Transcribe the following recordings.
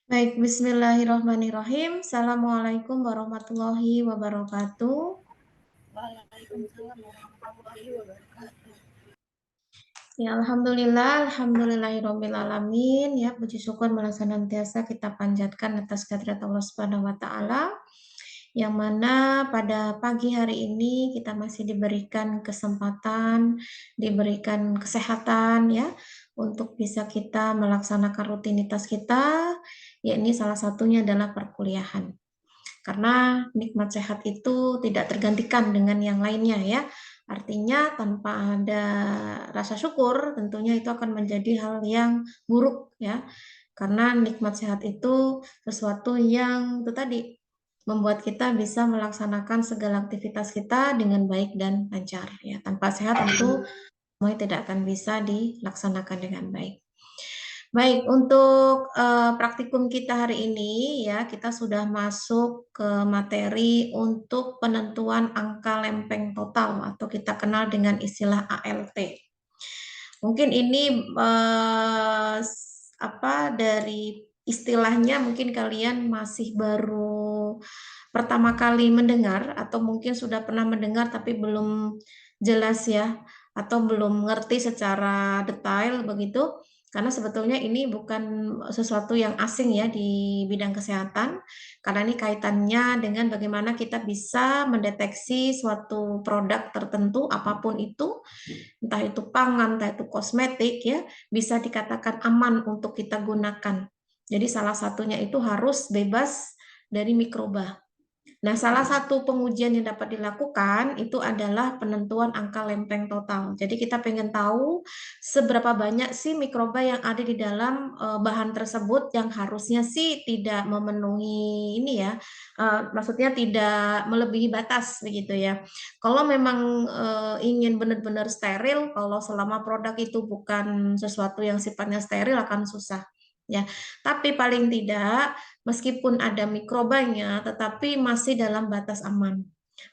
Baik, bismillahirrahmanirrahim. Assalamualaikum warahmatullahi wabarakatuh. Waalaikumsalam warahmatullahi wabarakatuh. Ya, alhamdulillahirabbil alamin. Ya, puji syukur maha senantiasa kita panjatkan atas kehadirat Allah Subhanahu wa taala. Yang mana pada pagi hari ini kita masih diberikan kesempatan, diberikan kesehatan ya untuk bisa kita melaksanakan rutinitas kita, yakni salah satunya adalah perkuliahan. Karena nikmat sehat itu tidak tergantikan dengan yang lainnya ya. Artinya tanpa ada rasa syukur tentunya itu akan menjadi hal yang buruk ya. Karena nikmat sehat itu sesuatu yang itu tadi membuat kita bisa melaksanakan segala aktivitas kita dengan baik dan lancar ya. Tanpa sehat tentu semuanya tidak akan bisa dilaksanakan dengan baik. Baik, untuk praktikum kita hari ini ya, kita sudah masuk ke materi untuk penentuan angka lempeng total atau kita kenal dengan istilah ALT. Mungkin ini dari istilahnya mungkin kalian masih baru pertama kali mendengar atau mungkin sudah pernah mendengar tapi belum jelas ya atau belum mengerti secara detail begitu. Karena sebetulnya ini bukan sesuatu yang asing ya di bidang kesehatan, karena ini kaitannya dengan bagaimana kita bisa mendeteksi suatu produk tertentu apapun itu, entah itu pangan, entah itu kosmetik ya, bisa dikatakan aman untuk kita gunakan. Jadi salah satunya itu harus bebas dari mikroba. Nah, salah satu pengujian yang dapat dilakukan itu adalah penentuan angka lempeng total. Jadi kita pengen tahu seberapa banyak sih mikroba yang ada di dalam bahan tersebut yang harusnya sih tidak memenuhi ini ya, maksudnya tidak melebihi batas begitu ya. Kalau memang ingin benar-benar steril, kalau selama produk itu bukan sesuatu yang sifatnya steril akan susah ya. Tapi paling tidak meskipun ada mikrobanya, tetapi masih dalam batas aman.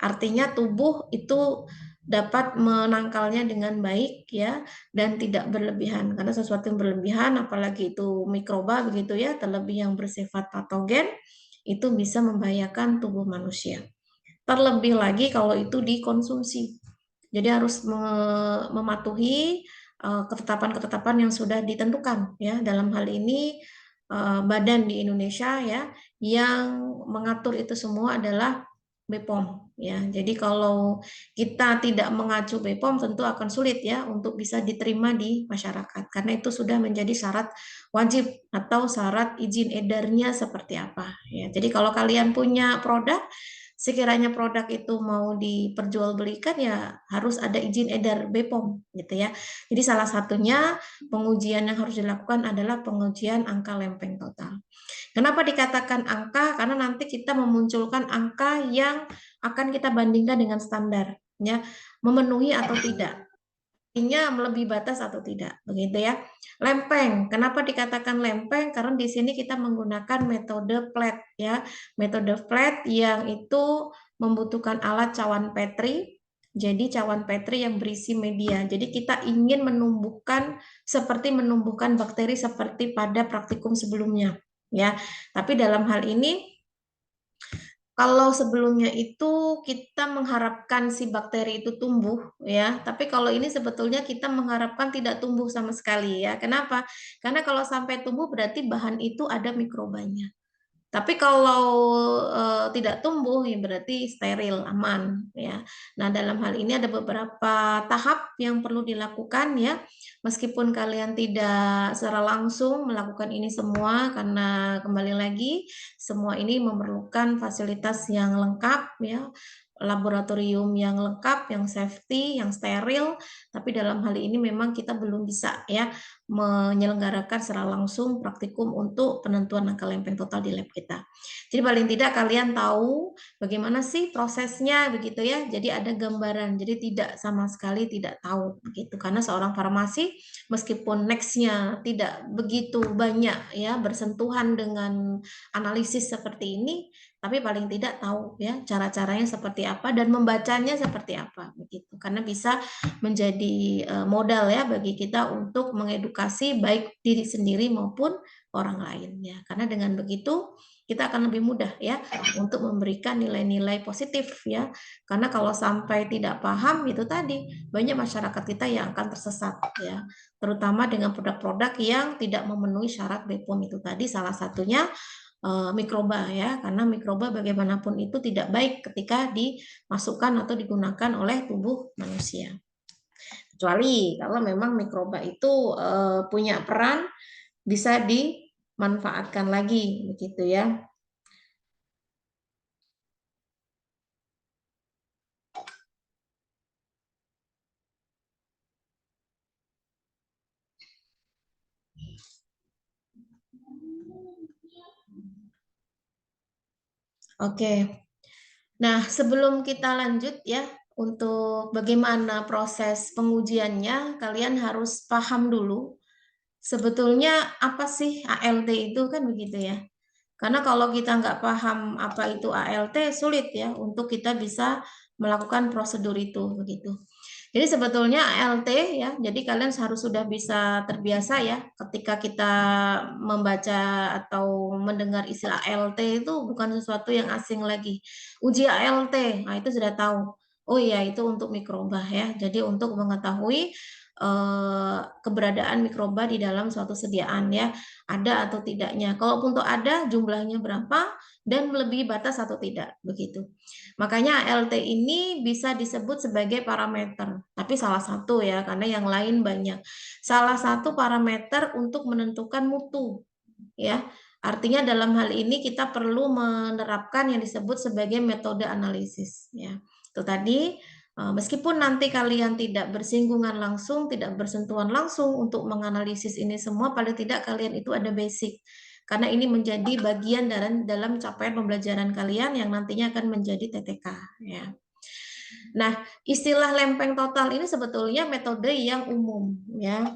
Artinya tubuh itu dapat menangkalnya dengan baik ya dan tidak berlebihan. Karena sesuatu yang berlebihan apalagi itu mikroba begitu ya, terlebih yang bersifat patogen itu bisa membahayakan tubuh manusia. Terlebih lagi kalau itu dikonsumsi. Jadi harus mematuhi ketetapan-ketetapan yang sudah ditentukan ya. Dalam hal ini badan di Indonesia ya yang mengatur itu semua adalah BPOM ya. Jadi kalau kita tidak mengacu BPOM tentu akan sulit ya untuk bisa diterima di masyarakat karena itu sudah menjadi syarat wajib atau syarat izin edarnya seperti apa ya. Jadi kalau kalian punya produk sekiranya produk itu mau diperjualbelikan ya harus ada izin edar BPOM gitu ya. Jadi salah satunya pengujian yang harus dilakukan adalah pengujian angka lempeng total. Kenapa dikatakan angka? Karena nanti kita memunculkan angka yang akan kita bandingkan dengan standar ya, memenuhi atau tidak. Artinya melebihi batas atau tidak, begitu ya. Lempeng, kenapa dikatakan lempeng? Karena di sini kita menggunakan metode flat ya. Metode flat yang itu membutuhkan alat cawan Petri. Jadi cawan Petri yang berisi media. Jadi kita ingin menumbuhkan seperti menumbuhkan bakteri seperti pada praktikum sebelumnya ya. Tapi dalam hal ini kalau sebelumnya itu kita mengharapkan si bakteri itu tumbuh ya, tapi kalau ini sebetulnya kita mengharapkan tidak tumbuh sama sekali ya. Kenapa? Karena kalau sampai tumbuh berarti bahan itu ada mikrobanya. Tapi kalau tidak tumbuh ya berarti steril, aman ya. Nah, dalam hal ini ada beberapa tahap yang perlu dilakukan ya. Meskipun kalian tidak secara langsung melakukan ini semua karena kembali lagi semua ini memerlukan fasilitas yang lengkap ya, laboratorium yang lengkap, yang safety, yang steril, tapi dalam hal ini memang kita belum bisa ya menyelenggarakan secara langsung praktikum untuk penentuan angka lempeng total di lab kita. Jadi paling tidak kalian tahu bagaimana sih prosesnya begitu ya. Jadi ada gambaran. Jadi tidak sama sekali tidak tahu begitu. Karena seorang farmasi meskipun next-nya tidak begitu banyak ya bersentuhan dengan analisis seperti ini, tapi paling tidak tahu ya cara-caranya seperti apa dan membacanya seperti apa begitu. Karena bisa menjadi modal ya bagi kita untuk mengedukasi baik diri sendiri maupun orang lain ya. Karena dengan begitu kita akan lebih mudah ya untuk memberikan nilai-nilai positif ya. Karena kalau sampai tidak paham itu tadi banyak masyarakat kita yang akan tersesat ya. Terutama dengan produk-produk yang tidak memenuhi syarat BPOM itu tadi, salah satunya mikroba ya, karena mikroba bagaimanapun itu tidak baik ketika dimasukkan atau digunakan oleh tubuh manusia. Kecuali kalau memang mikroba itu punya peran bisa dimanfaatkan lagi begitu ya. Oke. Nah, sebelum kita lanjut ya, untuk bagaimana proses pengujiannya, kalian harus paham dulu sebetulnya apa sih ALT itu kan begitu ya. Karena kalau kita nggak paham apa itu ALT, sulit ya untuk kita bisa melakukan prosedur itu begitu. Jadi sebetulnya ALT ya, jadi kalian harus sudah bisa terbiasa ya ketika kita membaca atau mendengar istilah ALT itu bukan sesuatu yang asing lagi. Uji ALT, nah itu sudah tahu. Oh iya itu untuk mikroba ya. Jadi untuk mengetahui keberadaan mikroba di dalam suatu sediaan ya, ada atau tidaknya. Kalaupun tuh ada, jumlahnya berapa dan melebihi batas atau tidak begitu. Makanya ALT ini bisa disebut sebagai parameter, tapi salah satu ya, karena yang lain banyak. Salah satu parameter untuk menentukan mutu ya. Artinya dalam hal ini kita perlu menerapkan yang disebut sebagai metode analisis ya. Itu tadi meskipun nanti kalian tidak bersinggungan langsung, tidak bersentuhan langsung untuk menganalisis ini semua, paling tidak kalian itu ada basic. Karena ini menjadi bagian dalam capaian pembelajaran kalian yang nantinya akan menjadi TTK ya. Nah, istilah lempeng total ini sebetulnya metode yang umum ya.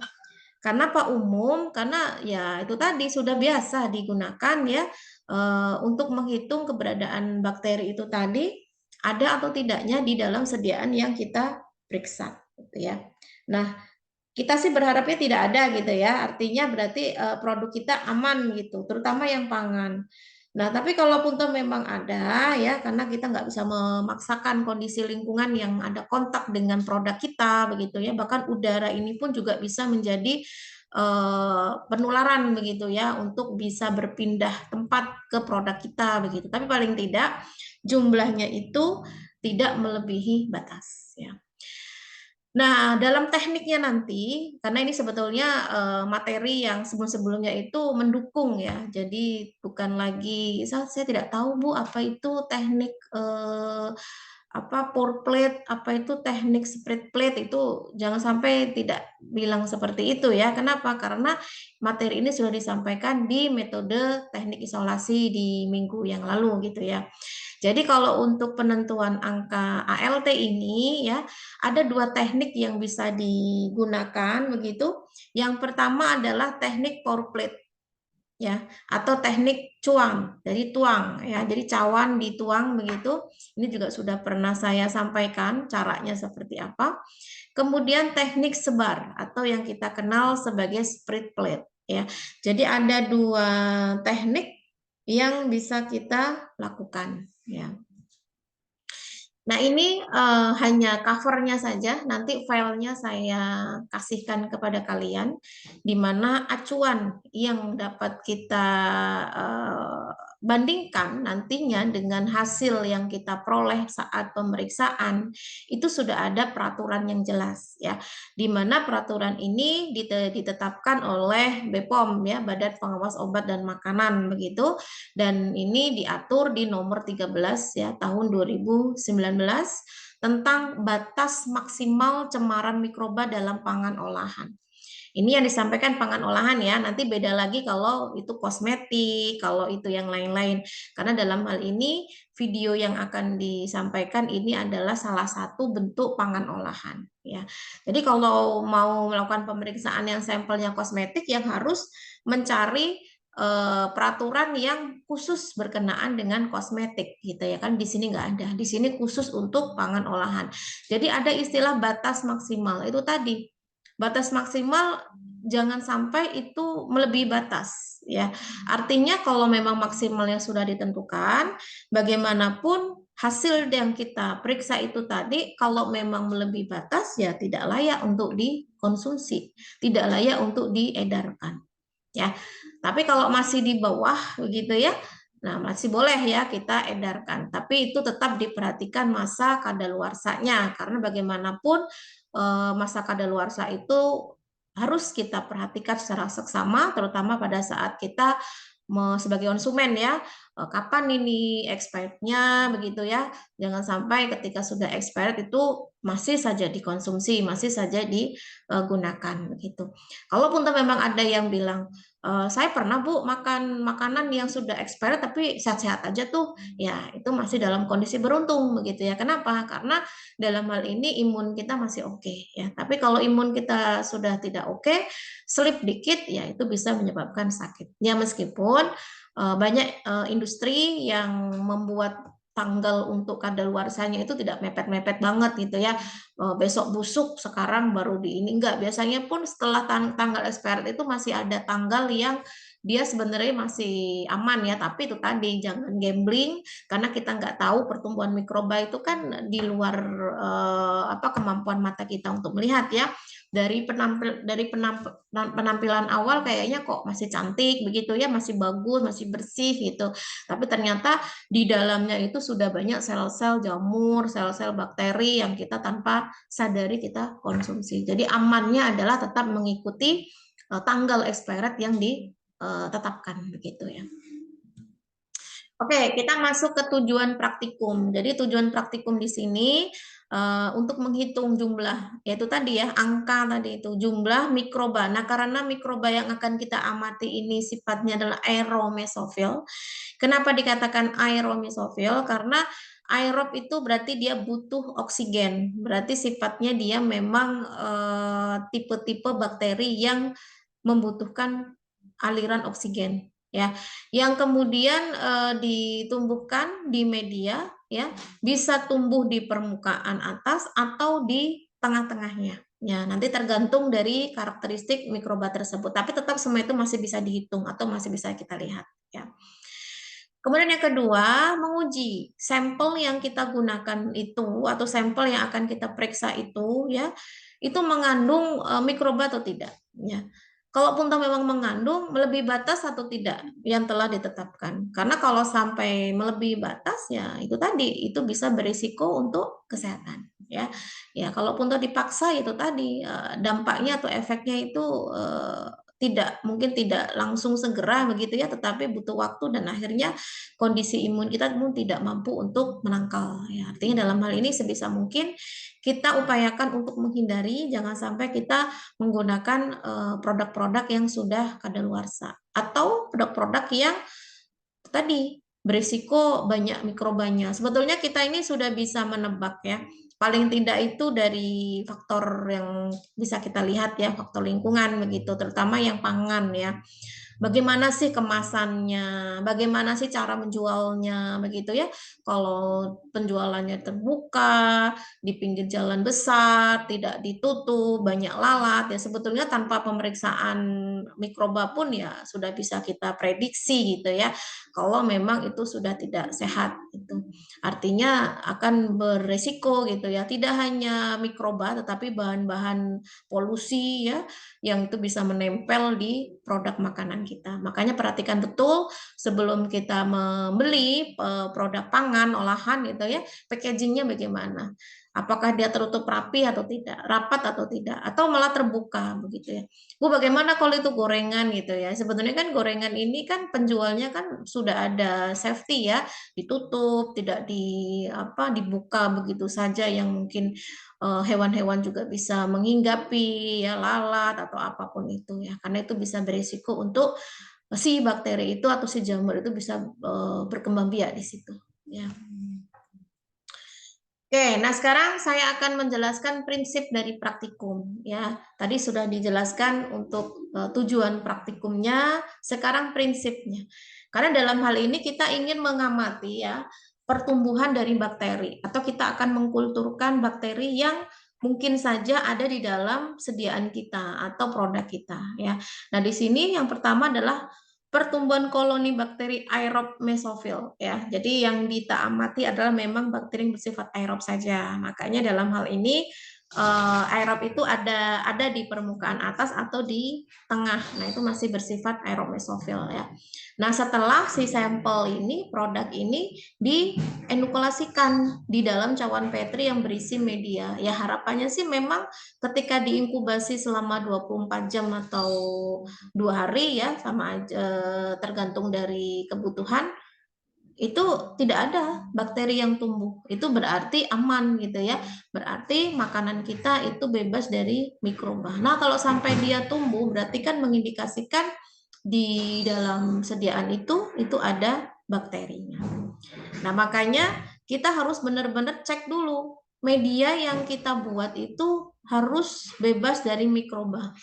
Karena Pak umum, karena ya itu tadi sudah biasa digunakan ya untuk menghitung keberadaan bakteri itu tadi ada atau tidaknya di dalam sediaan yang kita periksa gitu ya. Nah, kita sih berharapnya tidak ada gitu ya. Artinya berarti produk kita aman gitu, terutama yang pangan. Nah, tapi kalaupun toh memang ada ya, karena kita nggak bisa memaksakan kondisi lingkungan yang ada kontak dengan produk kita begitu ya. Bahkan udara ini pun juga bisa menjadi penularan begitu ya untuk bisa berpindah tempat ke produk kita begitu. Tapi paling tidak jumlahnya itu tidak melebihi batas ya. Nah, dalam tekniknya nanti, karena ini sebetulnya materi yang sebelum-sebelumnya itu mendukung ya, jadi bukan lagi, saya tidak tahu Bu, apa itu teknik apa pour plate, apa itu teknik spread plate, itu jangan sampai tidak bilang seperti itu ya. Kenapa? Karena materi ini sudah disampaikan di metode teknik isolasi di minggu yang lalu gitu ya. Jadi kalau untuk penentuan angka ALT ini ya, ada dua teknik yang bisa digunakan begitu. Yang pertama adalah teknik pour plate ya, atau teknik cuang, jadi tuang ya, jadi cawan dituang begitu. Ini juga sudah pernah saya sampaikan caranya seperti apa. Kemudian teknik sebar atau yang kita kenal sebagai spread plate ya. Jadi ada dua teknik yang bisa kita lakukan ya. Nah, ini hanya covernya saja, nanti filenya saya kasihkan kepada kalian, di mana acuan yang dapat kita bandingkan nantinya dengan hasil yang kita peroleh saat pemeriksaan, itu sudah ada peraturan yang jelas ya, di mana peraturan ini ditetapkan oleh BPOM ya, Badan Pengawas Obat dan Makanan begitu, dan ini diatur di nomor 13 ya tahun 2019 tentang batas maksimal cemaran mikroba dalam pangan olahan. Ini yang disampaikan pangan olahan ya, nanti beda lagi kalau itu kosmetik, kalau itu yang lain-lain. Karena dalam hal ini video yang akan disampaikan ini adalah salah satu bentuk pangan olahan ya. Jadi kalau mau melakukan pemeriksaan yang sampelnya kosmetik yang harus mencari peraturan yang khusus berkenaan dengan kosmetik gitu ya kan, di sini nggak ada, di sini khusus untuk pangan olahan. Jadi ada istilah batas maksimal, itu tadi batas maksimal jangan sampai itu melebihi batas ya. Artinya kalau memang maksimalnya sudah ditentukan, bagaimanapun hasil yang kita periksa itu tadi kalau memang melebihi batas ya tidak layak untuk dikonsumsi, tidak layak untuk diedarkan ya. Tapi kalau masih di bawah begitu ya, nah masih boleh ya kita edarkan. Tapi itu tetap diperhatikan masa kadaluarsanya karena bagaimanapun masa kadaluarsa itu harus kita perhatikan secara seksama, terutama pada saat kita sebagai konsumen ya, kapan ini expirednya begitu ya, jangan sampai ketika sudah expired itu masih saja dikonsumsi, masih saja digunakan begitu. Kalaupun memang ada yang bilang saya pernah Bu makan makanan yang sudah expired tapi sehat-sehat aja tuh, ya itu masih dalam kondisi beruntung begitu ya. Kenapa? Karena dalam hal ini imun kita masih oke ya. Tapi kalau imun kita sudah tidak oke, slip dikit ya itu bisa menyebabkan sakit. Ya meskipun banyak industri yang membuat tanggal untuk kadaluarsanya itu tidak mepet-mepet banget gitu ya. Besok busuk sekarang baru di ini enggak, biasanya pun setelah tanggal expired itu masih ada tanggal yang dia sebenarnya masih aman ya, tapi itu tadi jangan gambling karena kita nggak tahu pertumbuhan mikroba itu kan di luar kemampuan mata kita untuk melihat ya. Dari penampilan awal kayaknya kok masih cantik begitu ya, masih bagus, masih bersih gitu. Tapi ternyata di dalamnya itu sudah banyak sel-sel jamur, sel-sel bakteri yang kita tanpa sadari kita konsumsi. Jadi amannya adalah tetap mengikuti tanggal expired yang ditetapkan begitu ya. Oke, kita masuk ke tujuan praktikum. Jadi tujuan praktikum di sini untuk menghitung jumlah, yaitu tadi ya, angka tadi itu, jumlah mikroba. Nah, karena mikroba yang akan kita amati ini sifatnya adalah aeromesofil. Kenapa dikatakan aeromesofil? Karena aerob itu berarti dia butuh oksigen. Berarti sifatnya dia memang tipe-tipe bakteri yang membutuhkan aliran oksigen ya, yang kemudian ditumbuhkan di media ya, bisa tumbuh di permukaan atas atau di tengah-tengahnya. Ya, nanti tergantung dari karakteristik mikroba tersebut, tapi tetap semua itu masih bisa dihitung atau masih bisa kita lihat ya. Kemudian yang kedua, menguji sampel yang kita gunakan itu atau sampel yang akan kita periksa itu ya, itu mengandung mikroba atau tidak ya. Kalaupun memang mengandung, melebihi batas atau tidak yang telah ditetapkan. Karena kalau sampai melebihi batas ya itu tadi, itu bisa berisiko untuk kesehatan ya. Ya kalaupun dipaksa itu tadi dampaknya atau efeknya itu mungkin tidak langsung segera begitu ya, tetapi butuh waktu dan akhirnya kondisi imun kita pun tidak mampu untuk menangkal ya. Artinya dalam hal ini sebisa mungkin kita upayakan untuk menghindari, jangan sampai kita menggunakan produk-produk yang sudah kadaluarsa atau produk-produk yang tadi berisiko banyak mikrobanya. Sebetulnya kita ini sudah bisa menebak ya, paling tidak itu dari faktor yang bisa kita lihat ya, faktor lingkungan begitu, terutama yang pangan ya. Bagaimana sih kemasannya, bagaimana sih cara menjualnya begitu ya. Kalau penjualannya terbuka, di pinggir jalan besar, tidak ditutup, banyak lalat ya, sebetulnya tanpa pemeriksaan mikroba pun ya sudah bisa kita prediksi gitu ya, kalau memang itu sudah tidak sehat itu. Artinya akan beresiko gitu ya, tidak hanya mikroba tetapi bahan-bahan polusi ya yang itu bisa menempel di produk makanan kita. Makanya perhatikan betul sebelum kita membeli produk pangan olahan gitu ya, packagingnya bagaimana. Apakah dia tertutup rapi atau tidak, rapat atau tidak, atau malah terbuka begitu ya. Bu, bagaimana kalau itu gorengan gitu ya? Sebetulnya kan gorengan ini kan penjualnya kan sudah ada safety ya, ditutup, tidak dibuka begitu saja yang mungkin hewan-hewan juga bisa menginggapi ya, lalat atau apapun itu ya. Karena itu bisa berisiko untuk si bakteri itu atau si jamur itu bisa berkembang biak di situ ya. Oke, nah sekarang saya akan menjelaskan prinsip dari praktikum ya. Tadi sudah dijelaskan untuk tujuan praktikumnya, sekarang prinsipnya. Karena dalam hal ini kita ingin mengamati ya pertumbuhan dari bakteri, atau kita akan mengkulturkan bakteri yang mungkin saja ada di dalam sediaan kita atau produk kita ya. Nah, di sini yang pertama adalah pertumbuhan koloni bakteri aerob mesofil ya. Jadi yang kita amati adalah memang bakteri yang bersifat aerob saja. Makanya dalam hal ini aerob itu ada di permukaan atas atau di tengah. Nah, itu masih bersifat aerob mesofil ya. Nah, setelah si sampel ini, produk ini dienukulasikan di dalam cawan Petri yang berisi media. Ya, harapannya sih memang ketika diinkubasi selama 24 jam atau 2 hari ya, sama aja tergantung dari kebutuhan, itu tidak ada bakteri yang tumbuh. Itu berarti aman gitu ya. Berarti makanan kita itu bebas dari mikroba. Nah, kalau sampai dia tumbuh berarti kan mengindikasikan di dalam sediaan itu ada bakterinya. Nah, makanya kita harus benar-benar cek dulu media yang kita buat itu harus bebas dari mikroba.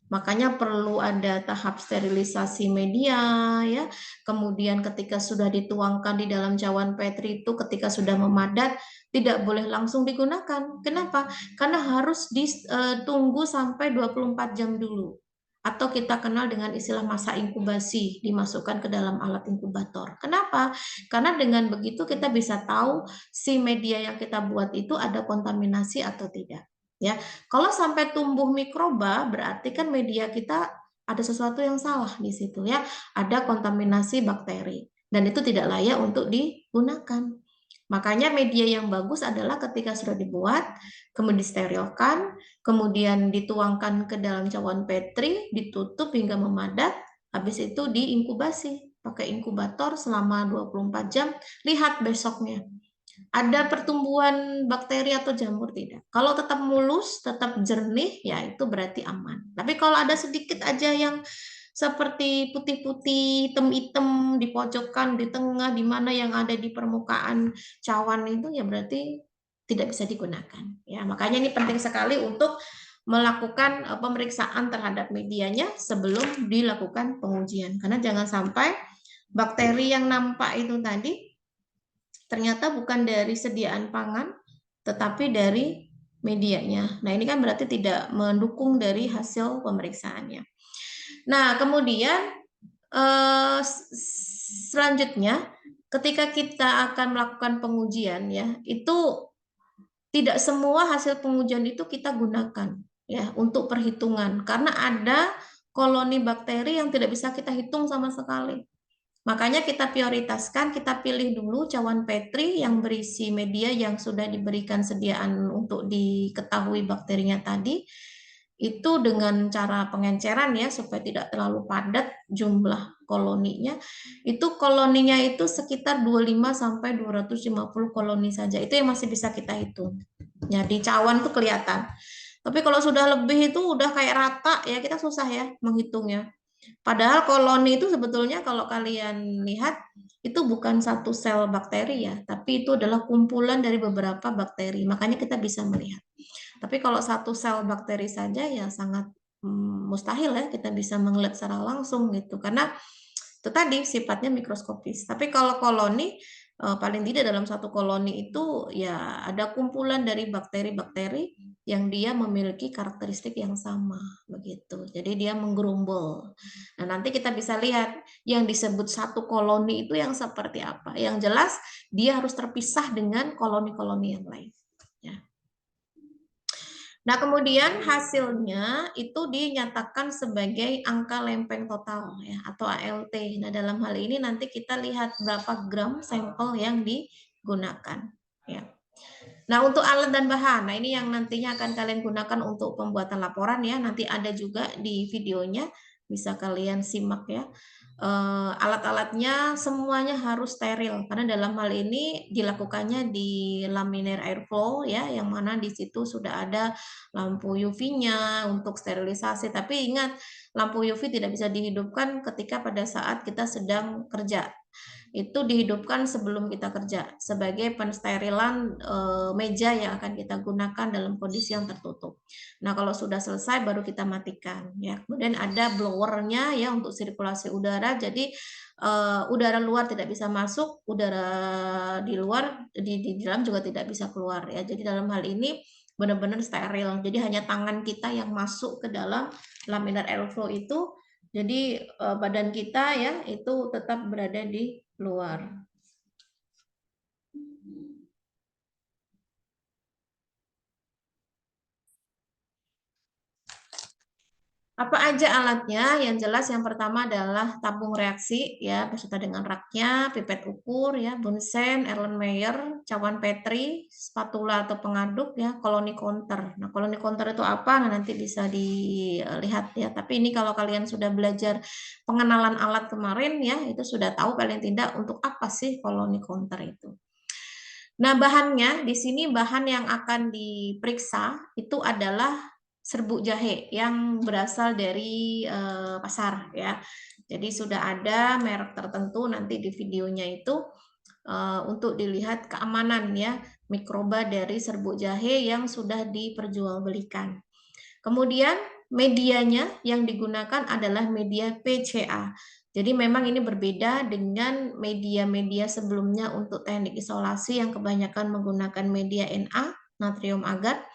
Makanya perlu ada tahap sterilisasi media ya. Kemudian ketika sudah dituangkan di dalam cawan Petri itu ketika sudah memadat tidak boleh langsung digunakan. Kenapa? Karena harus ditunggu sampai 24 jam dulu. Atau kita kenal dengan istilah masa inkubasi, dimasukkan ke dalam alat inkubator. Kenapa? Karena dengan begitu kita bisa tahu si media yang kita buat itu ada kontaminasi atau tidak. Ya, kalau sampai tumbuh mikroba, berarti kan media kita ada sesuatu yang salah di situ ya. Ada kontaminasi bakteri dan itu tidak layak untuk digunakan. Makanya media yang bagus adalah ketika sudah dibuat, kemudian disterilkan, kemudian dituangkan ke dalam cawan Petri, ditutup hingga memadat, habis itu diinkubasi pakai inkubator selama 24 jam, lihat besoknya ada pertumbuhan bakteri atau jamur tidak. Kalau tetap mulus, tetap jernih, ya itu berarti aman. Tapi kalau ada sedikit aja yang seperti putih-putih, hitam-hitam di pojokan, di tengah, di mana yang ada di permukaan cawan itu, ya berarti tidak bisa digunakan. Ya, makanya ini penting sekali untuk melakukan pemeriksaan terhadap medianya sebelum dilakukan pengujian. Karena jangan sampai bakteri yang nampak itu tadi ternyata bukan dari sediaan pangan, tetapi dari medianya. Nah, ini kan berarti tidak mendukung dari hasil pemeriksaannya. Nah, kemudian selanjutnya, ketika kita akan melakukan pengujian ya, itu tidak semua hasil pengujian itu kita gunakan ya untuk perhitungan karena ada koloni bakteri yang tidak bisa kita hitung sama sekali. Makanya kita prioritaskan, kita pilih dulu cawan Petri yang berisi media yang sudah diberikan sediaan untuk diketahui bakterinya tadi. Itu dengan cara pengenceran ya, supaya tidak terlalu padat jumlah koloninya. Itu koloninya itu sekitar 25 sampai 250 koloni saja. Itu yang masih bisa kita hitung. Ya, di cawan tuh kelihatan. Tapi kalau sudah lebih itu udah kayak rata ya, kita susah ya menghitungnya. Padahal koloni itu sebetulnya kalau kalian lihat itu bukan satu sel bakteri ya, tapi itu adalah kumpulan dari beberapa bakteri. Makanya kita bisa melihat. Tapi kalau satu sel bakteri saja ya sangat mustahil ya kita bisa melihat secara langsung gitu. Karena itu tadi sifatnya mikroskopis. Tapi kalau koloni paling tidak dalam satu koloni itu ya ada kumpulan dari bakteri-bakteri yang dia memiliki karakteristik yang sama begitu. Jadi dia menggerombol. Nah, nanti kita bisa lihat yang disebut satu koloni itu yang seperti apa. Yang jelas dia harus terpisah dengan koloni-koloni yang lain. Ya. Nah, kemudian hasilnya itu dinyatakan sebagai angka lempeng total ya atau ALT. Nah, dalam hal ini nanti kita lihat berapa gram sampel yang digunakan ya. Nah, untuk alat dan bahan. Nah, ini yang nantinya akan kalian gunakan untuk pembuatan laporan ya. Nanti ada juga di videonya bisa kalian simak ya. Alat-alatnya semuanya harus steril karena dalam hal ini dilakukannya di laminar airflow ya, yang mana di situ sudah ada lampu UV-nya untuk sterilisasi. Tapi ingat, lampu UV tidak bisa dihidupkan ketika pada saat kita sedang kerja. Itu dihidupkan sebelum kita kerja sebagai pensterilan meja yang akan kita gunakan dalam kondisi yang tertutup. Nah, kalau sudah selesai baru kita matikan ya. Kemudian ada blowernya ya untuk sirkulasi udara. Jadi udara luar tidak bisa masuk, udara di luar di dalam juga tidak bisa keluar ya. Jadi dalam hal ini benar-benar steril. Jadi hanya tangan kita yang masuk ke dalam laminar airflow itu. Jadi badan kita ya itu tetap berada di luar. Apa aja alatnya? Yang jelas yang pertama adalah tabung reaksi ya beserta dengan raknya, pipet ukur ya, Bunsen, Erlenmeyer, cawan Petri, spatula atau pengaduk ya, koloni counter. Nah, koloni counter itu apa? Nah, nanti bisa dilihat ya. Tapi ini kalau kalian sudah belajar pengenalan alat kemarin ya, itu sudah tahu paling tidak untuk apa sih koloni counter itu. Nah, bahannya di sini bahan yang akan diperiksa itu adalah serbuk jahe yang berasal dari pasar ya. Jadi sudah ada merek tertentu nanti di videonya itu untuk dilihat keamanan ya mikroba dari serbuk jahe yang sudah diperjualbelikan. Kemudian medianya yang digunakan adalah media PCA. Jadi memang ini berbeda dengan media-media sebelumnya untuk teknik isolasi yang kebanyakan menggunakan media Na, natrium agar.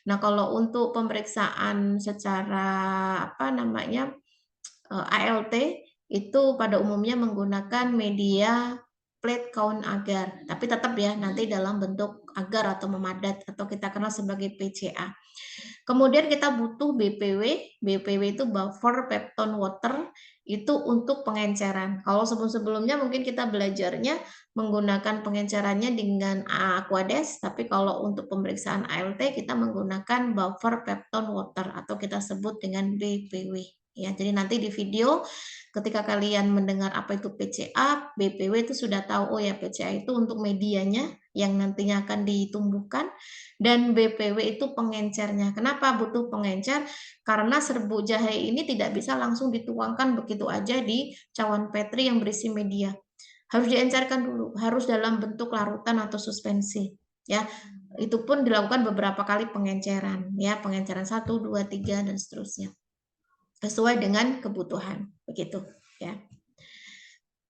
Nah, kalau untuk pemeriksaan secara ALT itu pada umumnya menggunakan media plate count agar, tapi tetap ya nanti dalam bentuk agar atau memadat atau kita kenal sebagai PCA. Kemudian kita butuh BPW. BPW itu buffer peptone water, itu untuk pengenceran. Kalau sebelum-sebelumnya mungkin kita belajarnya menggunakan pengencerannya dengan Aquades, tapi kalau untuk pemeriksaan ALT kita menggunakan buffer peptone water atau kita sebut dengan BPW. Ya, jadi nanti di video ketika kalian mendengar apa itu PCA, BPW itu sudah tahu, oh ya PCA itu untuk medianya yang nantinya akan ditumbuhkan, dan BPW itu pengencernya. Kenapa butuh pengencer? Karena serbuk jahe ini tidak bisa langsung dituangkan begitu aja di cawan Petri yang berisi media. Harus diencerkan dulu, harus dalam bentuk larutan atau suspensi. Ya, itu pun dilakukan beberapa kali pengenceran, ya pengenceran 1, 2, 3 dan seterusnya sesuai dengan kebutuhan, begitu ya.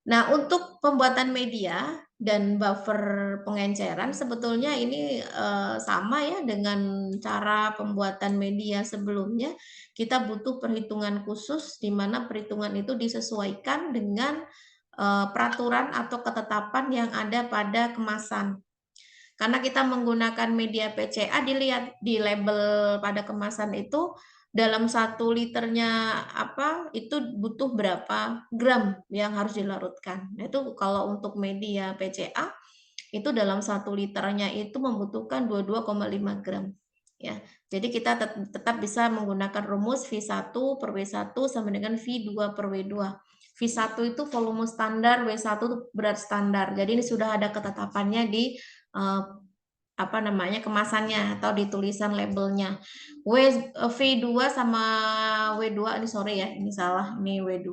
Nah, untuk pembuatan media dan buffer pengenceran sebetulnya ini sama ya dengan cara pembuatan media sebelumnya. Kita butuh perhitungan khusus di mana perhitungan itu disesuaikan dengan peraturan atau ketetapan yang ada pada kemasan. Karena kita menggunakan media PCA, dilihat di label pada kemasan itu dalam 1 liternya itu butuh berapa gram yang harus dilarutkan. Nah, itu kalau untuk media PCA itu dalam 1 liternya itu membutuhkan 22,5 gram. Ya, jadi kita tetap bisa menggunakan rumus V1 per W1 sama dengan V2 per W2. V1 itu volume standar, W1 itu berat standar. Jadi ini sudah ada ketetapannya di kemasannya atau di tulisan labelnya. V2 sama W2 ini sorry ya, ini salah, ini W2.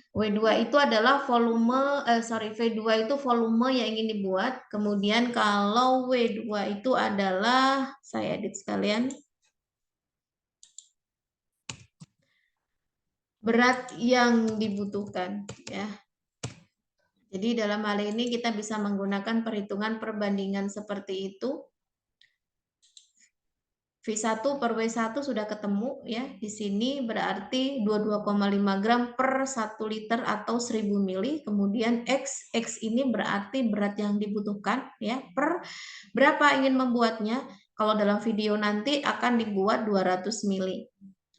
W2 itu adalah volume V2 itu volume yang ingin dibuat. Kemudian kalau W2 itu adalah, saya edit sekalian, berat yang dibutuhkan ya. Jadi dalam hal ini kita bisa menggunakan perhitungan perbandingan seperti itu. V1 per W1 sudah ketemu ya. Di sini berarti 22,5 gram per 1 liter atau 1000 mili. Kemudian X ini berarti berat yang dibutuhkan ya per berapa ingin membuatnya. Kalau dalam video nanti akan dibuat 200 mili.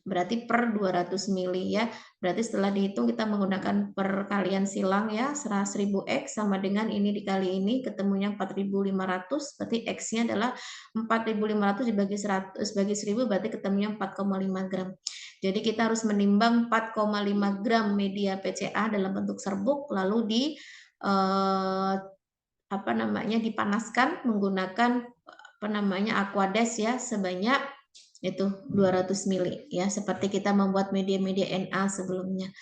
Berarti per 200 mili ya. Berarti setelah dihitung kita menggunakan perkalian silang ya, 1000 X sama dengan ini dikali ini ketemunya 4500, berarti X-nya adalah 4500 dibagi 100 bagi 1000 berarti ketemunya 4,5 gram. Jadi kita harus menimbang 4,5 gram media PCA dalam bentuk serbuk lalu dipanaskan menggunakan Aquades ya sebanyak Itu 200 mili ya, seperti kita membuat media-media Na sebelumnya.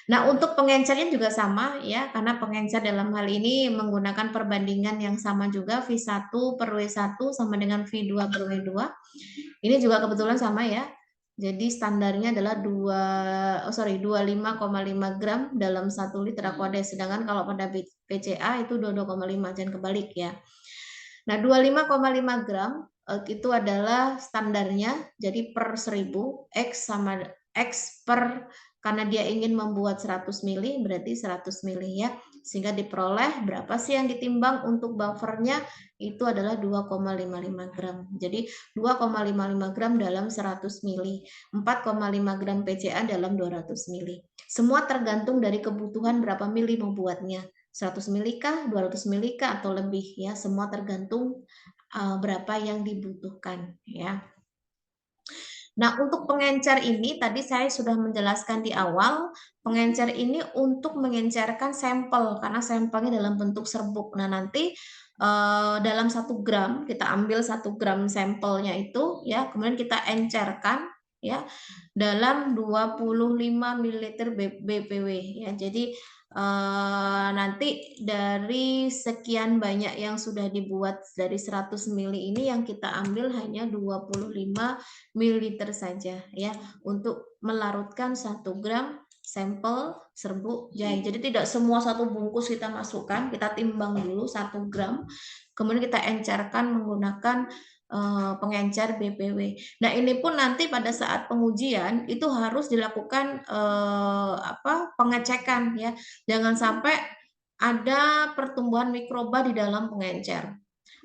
Nah, untuk pengencernya juga sama ya, karena pengencer dalam hal ini menggunakan perbandingan yang sama juga, V1 per W1 sama dengan V2 per W2. Ini juga kebetulan sama ya. Jadi standarnya adalah 25,5 gram dalam 1 liter Aquades. Sedangkan kalau pada PCA itu 22,5, jangan kebalik ya. Nah, 25,5 gram itu adalah standarnya. Jadi per 1000 X sama X per, karena dia ingin membuat 100 mili berarti 100 mili ya, sehingga diperoleh berapa sih yang ditimbang untuk buffernya, itu adalah 2,55 gram. Jadi 2,55 gram dalam 100 mili, 4,5 gram PCA dalam 200 mili. Semua tergantung dari kebutuhan berapa mili membuatnya, 100 mili kah, 200 mili kah, atau lebih ya, semua tergantung berapa yang dibutuhkan ya. Nah, untuk pengencer ini tadi saya sudah menjelaskan di awal, pengencer ini untuk mengencerkan sampel karena sampelnya dalam bentuk serbuk. Nah, nanti dalam 1 gram kita ambil 1 gram sampelnya itu ya, kemudian kita encerkan ya dalam 25 ml BPW ya. Jadi nanti dari sekian banyak yang sudah dibuat dari 100 mili ini yang kita ambil hanya 25 ml saja ya, untuk melarutkan 1 gram sampel serbuk jahe. Jadi tidak semua satu bungkus kita masukkan, kita timbang dulu 1 gram, kemudian kita encerkan menggunakan pengencer BPW. Nah, ini pun nanti pada saat pengujian itu harus dilakukan pengecekan ya. Jangan sampai ada pertumbuhan mikroba di dalam pengencer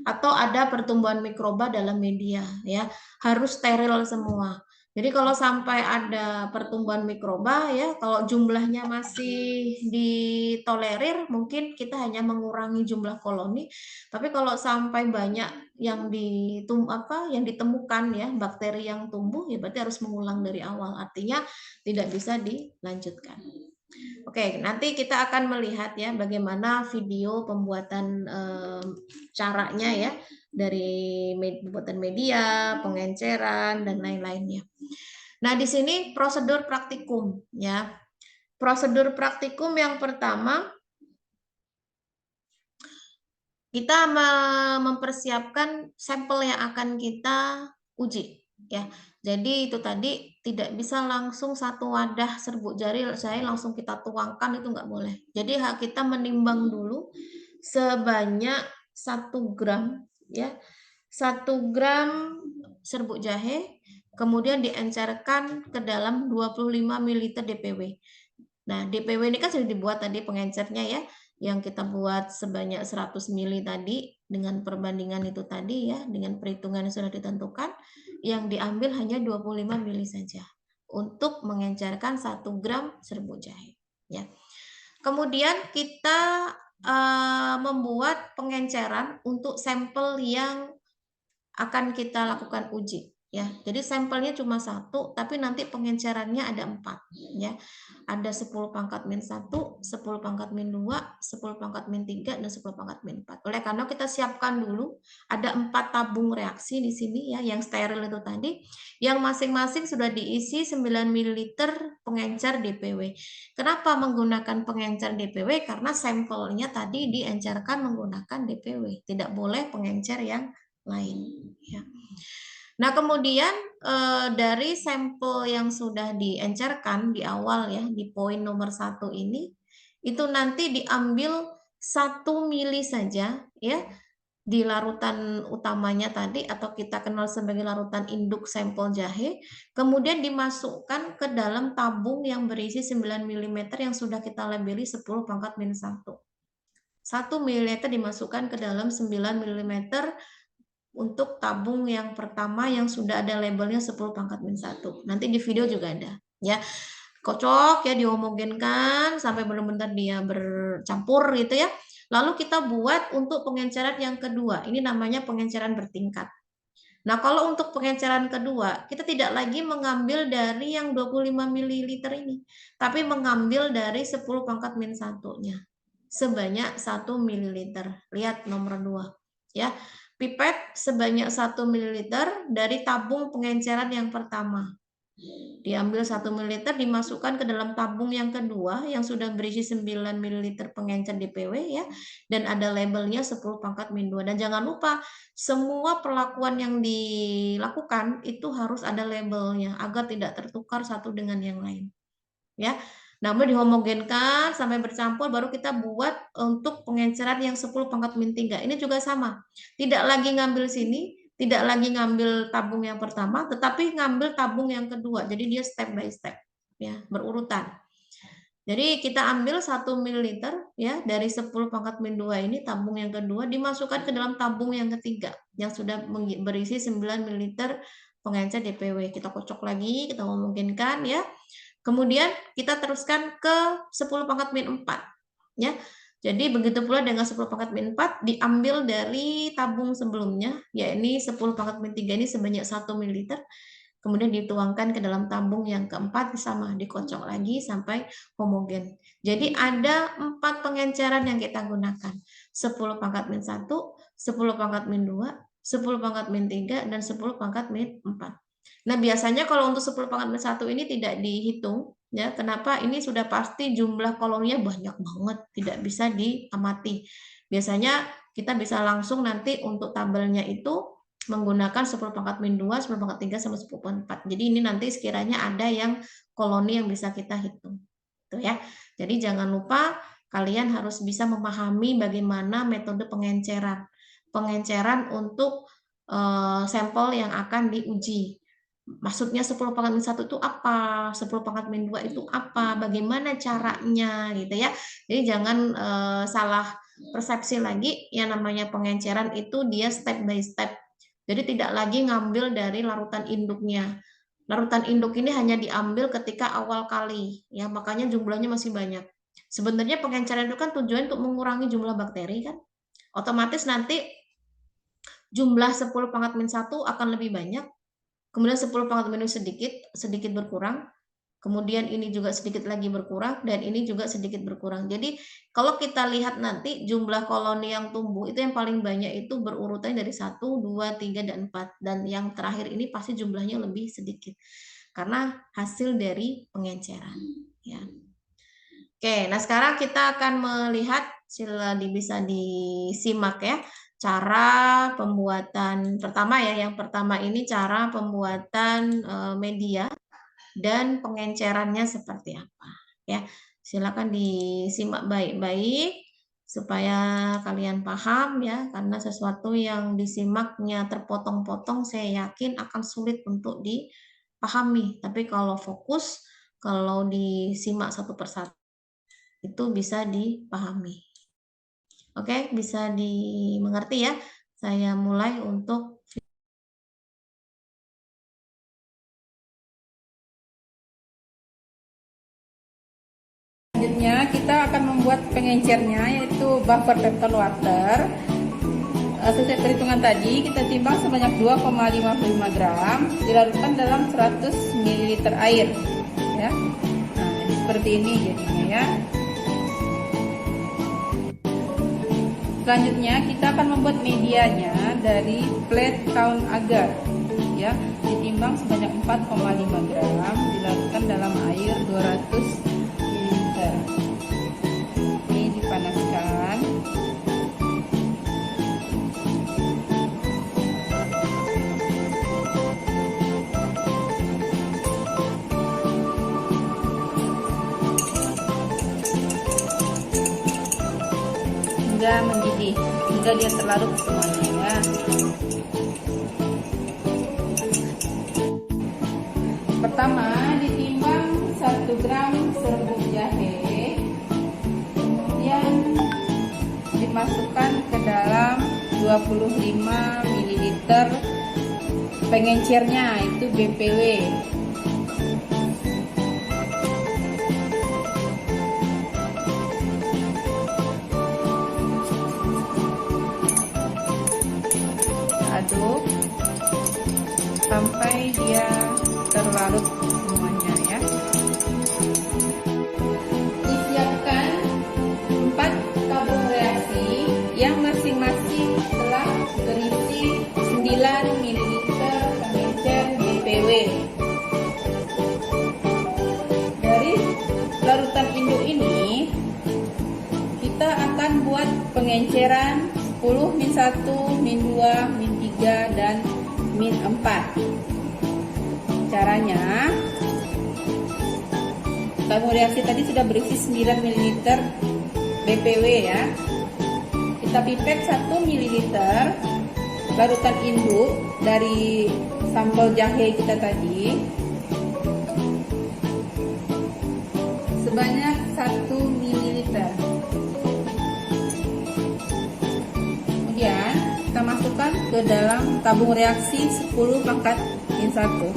atau ada pertumbuhan mikroba dalam media ya. Harus steril semua. Jadi kalau sampai ada pertumbuhan mikroba ya, kalau jumlahnya masih ditolerir, mungkin kita hanya mengurangi jumlah koloni. Tapi kalau sampai banyak yang ditemukan ya, bakteri yang tumbuh, ya berarti harus mengulang dari awal. Artinya tidak bisa dilanjutkan. Oke, nanti kita akan melihat ya bagaimana video pembuatan caranya ya, dari pembuatan media, pengenceran, dan lain-lainnya. Nah, di sini prosedur praktikum ya. Prosedur praktikum yang pertama, kita mempersiapkan sampel yang akan kita uji ya. Jadi itu tadi tidak bisa langsung satu wadah serbuk jahe langsung kita tuangkan, itu nggak boleh. Jadi kita menimbang dulu sebanyak 1 gram ya. 1 gram serbuk jahe kemudian diencerkan ke dalam 25 ml DPW. Nah, DPW ini kan sudah dibuat tadi pengencernya ya, yang kita buat sebanyak 100 mili tadi dengan perbandingan itu tadi ya, dengan perhitungan yang sudah ditentukan, yang diambil hanya 25 mili saja untuk mengencerkan 1 gram serbuk jahe ya. Kemudian kita membuat pengenceran untuk sampel yang akan kita lakukan uji ya. Jadi sampelnya cuma 1, tapi nanti pengencerannya ada 4 ya. Ada 10 pangkat min 1, 10 pangkat min 2, 10 pangkat min 3, dan 10 pangkat min 4. Oleh karena kita siapkan dulu ada 4 tabung reaksi di sini ya, yang steril itu tadi, yang masing-masing sudah diisi 9 ml pengencer DPW. Kenapa menggunakan pengencer DPW? Karena sampelnya tadi diencerkan menggunakan DPW, tidak boleh pengencer yang lain ya. Nah, kemudian dari sampel yang sudah diencerkan di awal ya, di poin nomor 1 ini, itu nanti diambil 1 mili saja ya di larutan utamanya tadi, atau kita kenal sebagai larutan induk sampel jahe, kemudian dimasukkan ke dalam tabung yang berisi 9 mm yang sudah kita labeli 10 pangkat min 1. 1 ml dimasukkan ke dalam 9 mm untuk tabung yang pertama yang sudah ada labelnya 10 pangkat min 1. Nanti di video juga ada ya. Kocok ya, dihomogenkan sampai benar-benar dia bercampur gitu ya. Lalu kita buat untuk pengenceran yang kedua. Ini namanya pengenceran bertingkat. Nah, kalau untuk pengenceran kedua, kita tidak lagi mengambil dari yang 25 ml ini, tapi mengambil dari 10 pangkat min 1-nya. Sebanyak 1 ml. Lihat nomor 2 ya. pipet sebanyak 1 ml dari tabung pengenceran yang pertama. Diambil 1 ml, dimasukkan ke dalam tabung yang kedua yang sudah berisi 9 ml pengencer DPW ya, dan ada labelnya 10 pangkat min 2. Dan jangan lupa, semua perlakuan yang dilakukan itu harus ada labelnya agar tidak tertukar satu dengan yang lain. Ya. Namun dihomogenkan sampai bercampur, baru kita buat untuk pengenceran yang 10 pangkat min 3. Ini juga sama. Tidak lagi ngambil sini, tidak lagi ngambil tabung yang pertama, tetapi ngambil tabung yang kedua. Jadi dia step by step, ya, berurutan. Jadi kita ambil 1 ml ya dari 10 pangkat min 2 ini, tabung yang kedua dimasukkan ke dalam tabung yang ketiga yang sudah berisi 9 ml pengencer DPW. Kita kocok lagi, kita memungkinkan ya. Kemudian kita teruskan ke 10 pangkat min 4 ya. Jadi begitu pula dengan 10 pangkat min 4 diambil dari tabung sebelumnya, yakni 10 pangkat min 3 ini sebanyak 1 ml. Kemudian dituangkan ke dalam tabung yang keempat, sama dikocok lagi sampai homogen. Jadi ada 4 pengenceran yang kita gunakan. 10 pangkat min 1, 10 pangkat min 2, 10 pangkat min 3, dan 10 pangkat min 4. Nah, biasanya kalau untuk 10 pangkat min 1 ini tidak dihitung, ya. Kenapa? Ini sudah pasti jumlah koloninya banyak banget, tidak bisa diamati. Biasanya kita bisa langsung nanti untuk tabelnya itu menggunakan 10 pangkat min 2, 10 pangkat 3, sama 10 pangkat 4. Jadi ini nanti sekiranya ada yang koloni yang bisa kita hitung. Tuh ya. Jadi jangan lupa kalian harus bisa memahami bagaimana metode pengenceran. Pengenceran untuk sampel yang akan diuji. Maksudnya 10 pangkat min 1 itu apa? 10 pangkat min 2 itu apa? Bagaimana caranya gitu ya. Jadi jangan salah persepsi lagi, yang namanya pengenceran itu dia step by step. Jadi tidak lagi ngambil dari larutan induknya. Larutan induk ini hanya diambil ketika awal kali ya, makanya jumlahnya masih banyak. Sebenarnya pengenceran itu kan tujuan untuk mengurangi jumlah bakteri kan. Otomatis nanti jumlah 10 pangkat min 1 akan lebih banyak. Kemudian 10 pangkat min sedikit berkurang. Kemudian ini juga sedikit lagi berkurang, dan ini juga sedikit berkurang. Jadi kalau kita lihat nanti jumlah koloni yang tumbuh itu yang paling banyak itu berurutan dari 1, 2, 3, dan 4. Dan yang terakhir ini pasti jumlahnya lebih sedikit. Karena hasil dari pengenceran. Ya. Oke, nah sekarang kita akan melihat, bisa disimak ya, cara pembuatan pertama ya. Yang pertama ini cara pembuatan media dan pengencerannya seperti apa ya. Silakan disimak baik-baik supaya kalian paham ya, karena sesuatu yang disimaknya terpotong-potong saya yakin akan sulit untuk dipahami. Tapi kalau fokus, kalau disimak satu persatu itu bisa dipahami. Oke, bisa dimengerti ya. Saya mulai untuk selanjutnya kita akan membuat pengencernya, yaitu buffer total water. Sesuai perhitungan tadi, kita timbang sebanyak 2,55 gram, dilarutkan dalam 100 ml air ya. Nah, jadi seperti ini jadinya ya. Selanjutnya kita akan membuat medianya dari flat count agar ya, ditimbang sebanyak 4,5 gram, dilarutkan dalam air 200 ml. Ini dipanaskan. Hingga mendidih, hingga dia terlarut semuanya ya. Pertama ditimbang 1 gram serbuk jahe, kemudian dimasukkan ke dalam 25 ml pengencernya, itu BPW. Aduk sampai dia terlarut semuanya ya. Disiapkan 4 tabung reaksi yang masing-masing telah berisi induk ini kita akan buat pengenceran 10, min 1, min 2, min 3, dan min 4. Caranya, tabung reaksi tadi sudah berisi 9 ml BPW ya. Kita pipet 1 ml larutan induk dari sambal jahe kita tadi sebanyak 1 ml. Kemudian kita masukkan ke dalam tabung reaksi 10 pangkat min 1.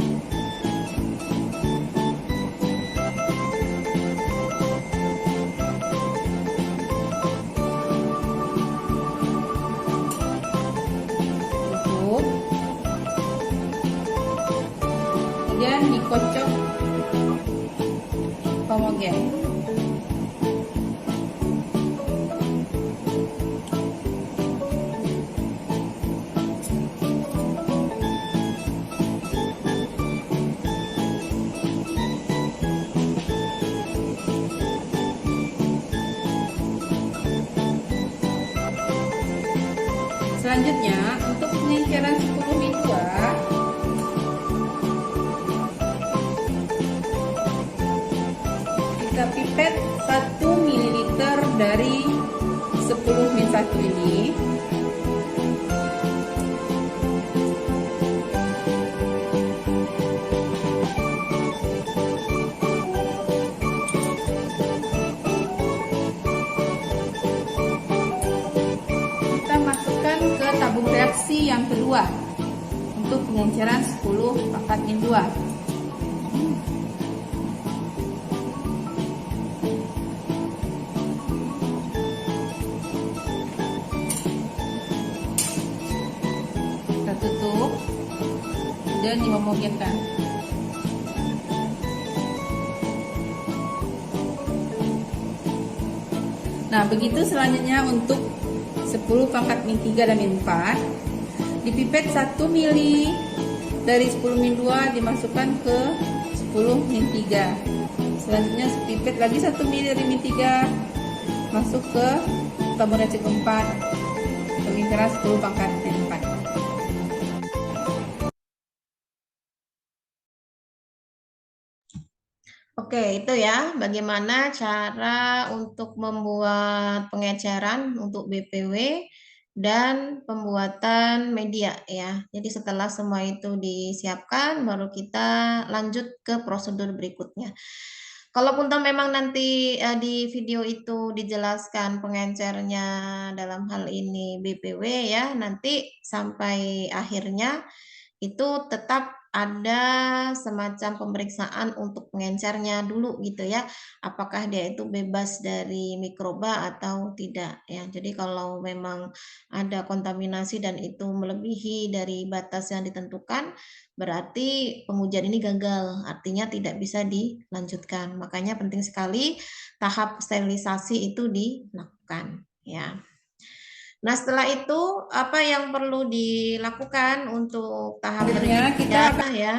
Kemudian dikocok homogen. Selanjutnya untuk pengenceran 10 min 2, kita pipet 1 ml dari 10 min 1 ini. Kita masukkan ke tabung reaksi yang kedua untuk pengenceran 10 pangkat min 2. Kita tutup dan dihomogenkan. Nah, begitu selanjutnya untuk 10 pangkat min 3 dan min 4. Dipipet 1 mili dari 10 min 2 dimasukkan ke 10 min 3. Selanjutnya pipet lagi 1 mili dari min 3 masuk ke tabung reaksi keempat, pengenceran 10 pangkat min 4. Oke, itu ya bagaimana cara untuk membuat pengecaran untuk BPW dan pembuatan media ya. Jadi setelah semua itu disiapkan, baru kita lanjut ke prosedur berikutnya. Kalaupun toh memang nanti di video itu dijelaskan pengencernya dalam hal ini BPW ya, nanti sampai akhirnya itu tetap ada semacam pemeriksaan untuk pengencernya dulu gitu ya, apakah dia itu bebas dari mikroba atau tidak ya. Jadi kalau memang ada kontaminasi dan itu melebihi dari batas yang ditentukan, berarti pengujian ini gagal, artinya tidak bisa dilanjutkan. Makanya penting sekali tahap sterilisasi itu dilakukan ya. Nah, setelah itu apa yang perlu dilakukan untuk tahap Selanjutnya kita berikutnya ya?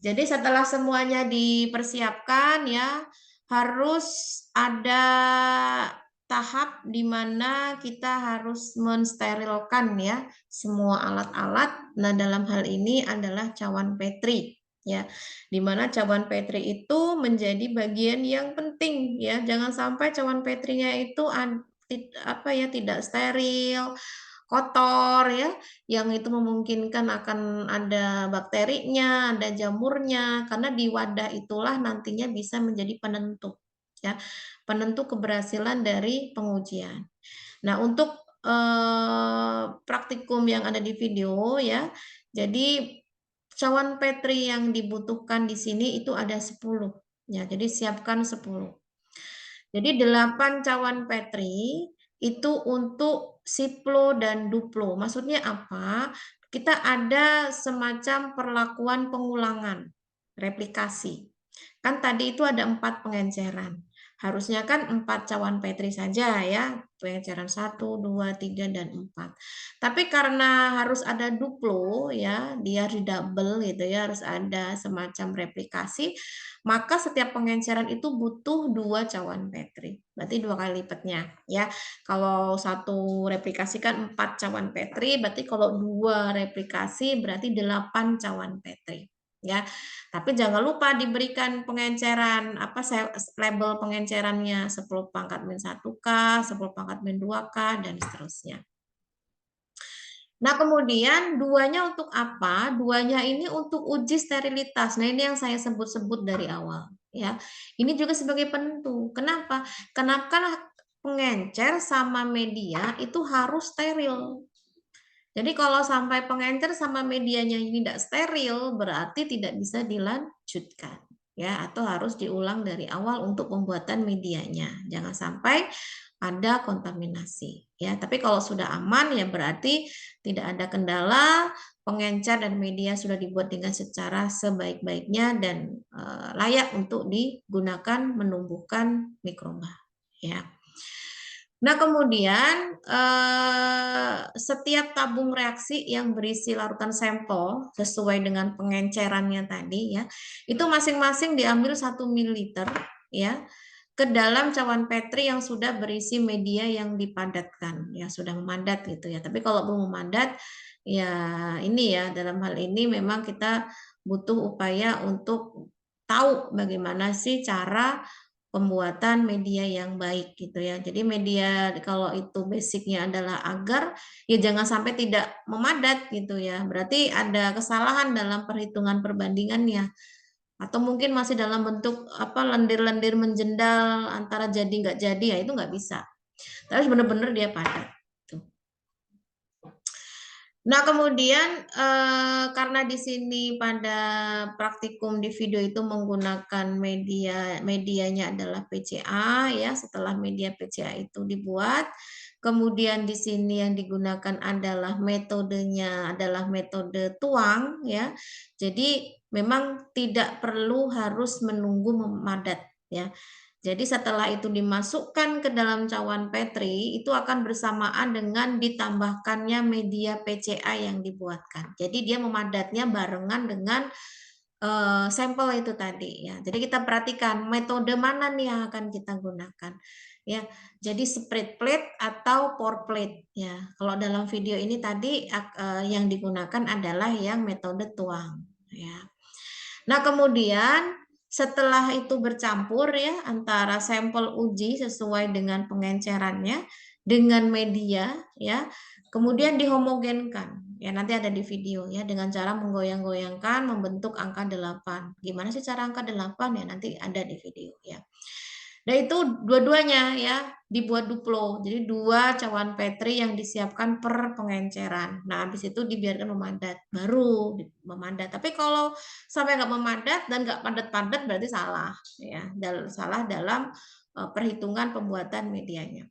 Jadi setelah semuanya dipersiapkan ya, harus ada tahap di mana kita harus mensterilkan ya semua alat-alat. Nah, dalam hal ini adalah cawan Petri ya. Di mana cawan Petri itu menjadi bagian yang penting ya. Jangan sampai cawan Petrinya itu tidak steril, kotor ya, yang itu memungkinkan akan ada bakterinya, ada jamurnya, karena di wadah itulah nantinya bisa menjadi penentu ya, penentu keberhasilan dari pengujian. Nah, untuk praktikum yang ada di video ya, jadi cawan Petri yang dibutuhkan di sini itu ada 10 ya, jadi siapkan 10. Jadi 8 cawan Petri itu untuk siplo dan duplo. Maksudnya apa? Kita ada semacam perlakuan pengulangan, replikasi. Kan tadi itu ada 4 pengenceran. Harusnya kan 4 cawan Petri saja ya, pengenceran 1, 2, 3, dan 4. Tapi karena harus ada duplo ya, dia redouble gitu ya, harus ada semacam replikasi, maka setiap pengenceran itu butuh 2 cawan Petri. Berarti 2 kali lipatnya ya. Kalau satu replikasi kan 4 cawan Petri, berarti kalau 2 replikasi berarti 8 cawan Petri ya. Tapi jangan lupa diberikan pengenceran apa label pengencerannya 10 pangkat min 1K, 10 pangkat min 2K dan seterusnya. Nah, kemudian duanya untuk apa? Duanya ini untuk uji sterilitas. Nah, ini yang saya sebut-sebut dari awal ya. Ini juga sebagai penentu. Kenapa? Kenapa pengencer sama media itu harus steril. Jadi kalau sampai pengencer sama medianya ini tidak steril, berarti tidak bisa dilanjutkan ya, atau harus diulang dari awal untuk pembuatan medianya. Jangan sampai ada kontaminasi ya. Tapi kalau sudah aman ya berarti tidak ada kendala, pengencer dan media sudah dibuat dengan secara sebaik-baiknya dan layak untuk digunakan menumbuhkan mikroba ya. Nah, kemudian setiap tabung reaksi yang berisi larutan sampel sesuai dengan pengencerannya tadi ya, itu masing-masing diambil 1 ml ya ke dalam cawan Petri yang sudah berisi media yang dipadatkan ya, sudah memadat gitu ya. Tapi kalau belum memadat ya ini ya, dalam hal ini memang kita butuh upaya untuk tahu bagaimana sih cara pembuatan media yang baik gitu ya. Jadi media kalau itu basicnya adalah agar ya jangan sampai tidak memadat gitu ya. Berarti ada kesalahan dalam perhitungan perbandingannya. Atau mungkin masih dalam bentuk apa lendir-lendir menjendal antara jadi nggak jadi ya itu nggak bisa. Terus benar-benar dia padat. Nah, kemudian karena di sini pada praktikum di video itu menggunakan medianya adalah PCA ya, setelah media PCA itu dibuat, kemudian di sini yang digunakan adalah metodenya adalah metode tuang ya. Jadi memang tidak perlu harus menunggu memadat ya. Jadi setelah itu dimasukkan ke dalam cawan Petri, itu akan bersamaan dengan ditambahkannya media PCA yang dibuatkan. Jadi dia memadatnya barengan dengan sampel itu tadi ya. Jadi kita perhatikan metode mana nih yang akan kita gunakan. Ya, jadi spread plate atau pour plate ya. Kalau dalam video ini tadi yang digunakan adalah yang metode tuang ya. Nah, kemudian setelah itu bercampur ya antara sampel uji sesuai dengan pengencerannya dengan media ya, kemudian dihomogenkan. Ya, nanti ada di video ya dengan cara menggoyang-goyangkan membentuk angka 8. Gimana sih cara angka 8 ya nanti ada di video ya. Nah, itu dua-duanya ya dibuat duplo. Jadi 2 cawan Petri yang disiapkan per pengenceran. Nah, habis itu dibiarkan memadat, baru memadat. Tapi kalau sampai nggak memadat dan nggak padat-padat berarti salah ya. Salah dalam perhitungan pembuatan medianya.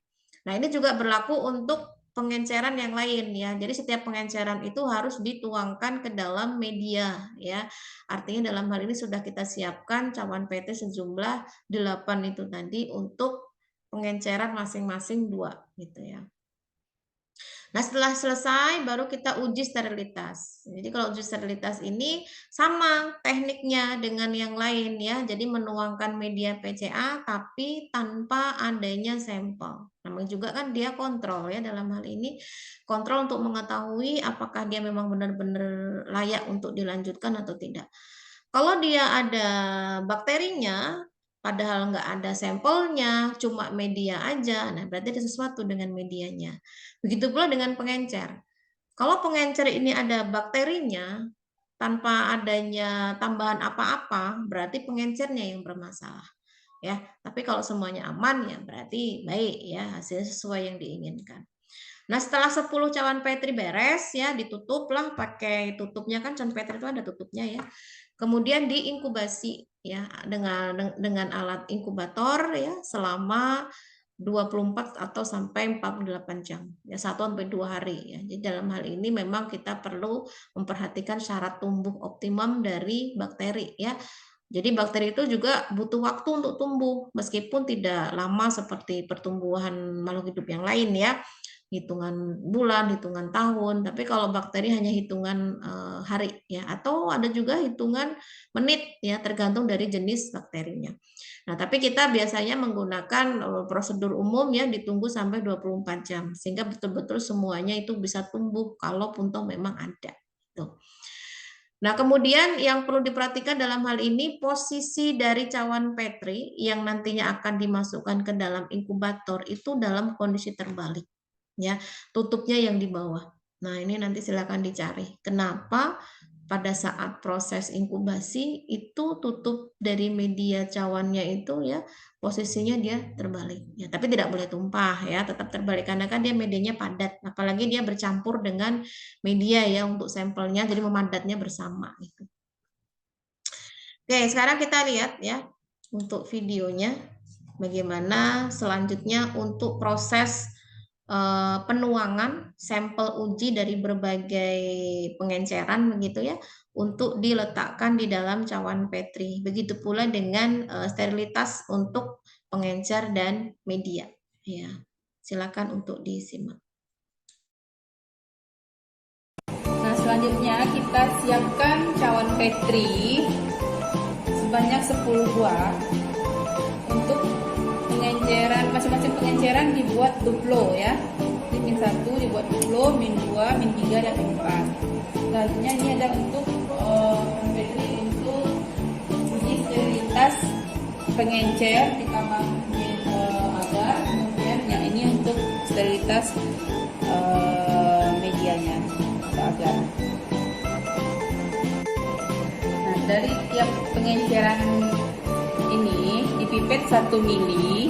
Nah, ini juga berlaku untuk pengenceran yang lain ya. Jadi setiap pengenceran itu harus dituangkan ke dalam media ya. Artinya dalam hal ini sudah kita siapkan cawan PT sejumlah 8 itu tadi untuk pengenceran masing-masing 2 gitu ya. Nah, setelah selesai baru kita uji sterilitas. Jadi kalau uji sterilitas ini sama tekniknya dengan yang lain ya. Jadi menuangkan media PCA tapi tanpa adanya sampel. Namanya juga kan dia kontrol ya dalam hal ini. Kontrol untuk mengetahui apakah dia memang benar-benar layak untuk dilanjutkan atau tidak. Kalau dia ada bakterinya, padahal nggak ada sampelnya, cuma media aja, nah berarti ada sesuatu dengan medianya. Begitu pula dengan pengencer. Kalau pengencer ini ada bakterinya, tanpa adanya tambahan apa-apa, berarti pengencernya yang bermasalah. Ya, tapi kalau semuanya aman ya berarti baik ya, hasilnya sesuai yang diinginkan. Nah, setelah 10 cawan Petri beres ya, ditutuplah pakai tutupnya kan cawan Petri itu ada tutupnya ya. Kemudian diinkubasi ya dengan alat inkubator ya selama 24 atau sampai 48 jam ya 1 sampai 2 hari ya. Jadi dalam hal ini memang kita perlu memperhatikan syarat tumbuh optimum dari bakteri ya. Jadi bakteri itu juga butuh waktu untuk tumbuh, meskipun tidak lama seperti pertumbuhan makhluk hidup yang lain ya, hitungan bulan, hitungan tahun. Tapi kalau bakteri hanya hitungan hari ya, atau ada juga hitungan menit ya, tergantung dari jenis bakterinya. Nah, tapi kita biasanya menggunakan prosedur umum ya, ditunggu sampai 24 jam sehingga betul-betul semuanya itu bisa tumbuh kalaupun toh memang ada. Tuh. Nah, kemudian yang perlu diperhatikan dalam hal ini posisi dari cawan Petri yang nantinya akan dimasukkan ke dalam inkubator itu dalam kondisi terbalik. Ya, tutupnya yang di bawah. Nah, ini nanti silakan dicari. Kenapa pada saat proses inkubasi itu tutup dari media cawannya itu ya posisinya dia terbalik ya, tapi tidak boleh tumpah ya, tetap terbalik karena kan dia medianya padat, apalagi dia bercampur dengan media ya untuk sampelnya, jadi memadatnya bersama gitu. Oke, sekarang kita lihat ya untuk videonya bagaimana selanjutnya untuk proses penuangan sampel uji dari berbagai pengenceran begitu ya untuk diletakkan di dalam cawan Petri. Begitu pula dengan sterilitas untuk pengencer dan media. Ya, silakan untuk disimak. Nah, selanjutnya kita siapkan cawan Petri sebanyak 10 buah. Untuk pengenceran, masing-masing pengenceran dibuat duplo ya. Ini min 1 dibuat duplo, min 2, min 3 dan min 4. Selanjutnya ini ada untuk Petri untuk uji sterilitas pengencer ditambah agar, kemudian yang ini untuk sterilitas medianya atau agar. Nah, dari tiap pengenceran ini dipipet 1 mili,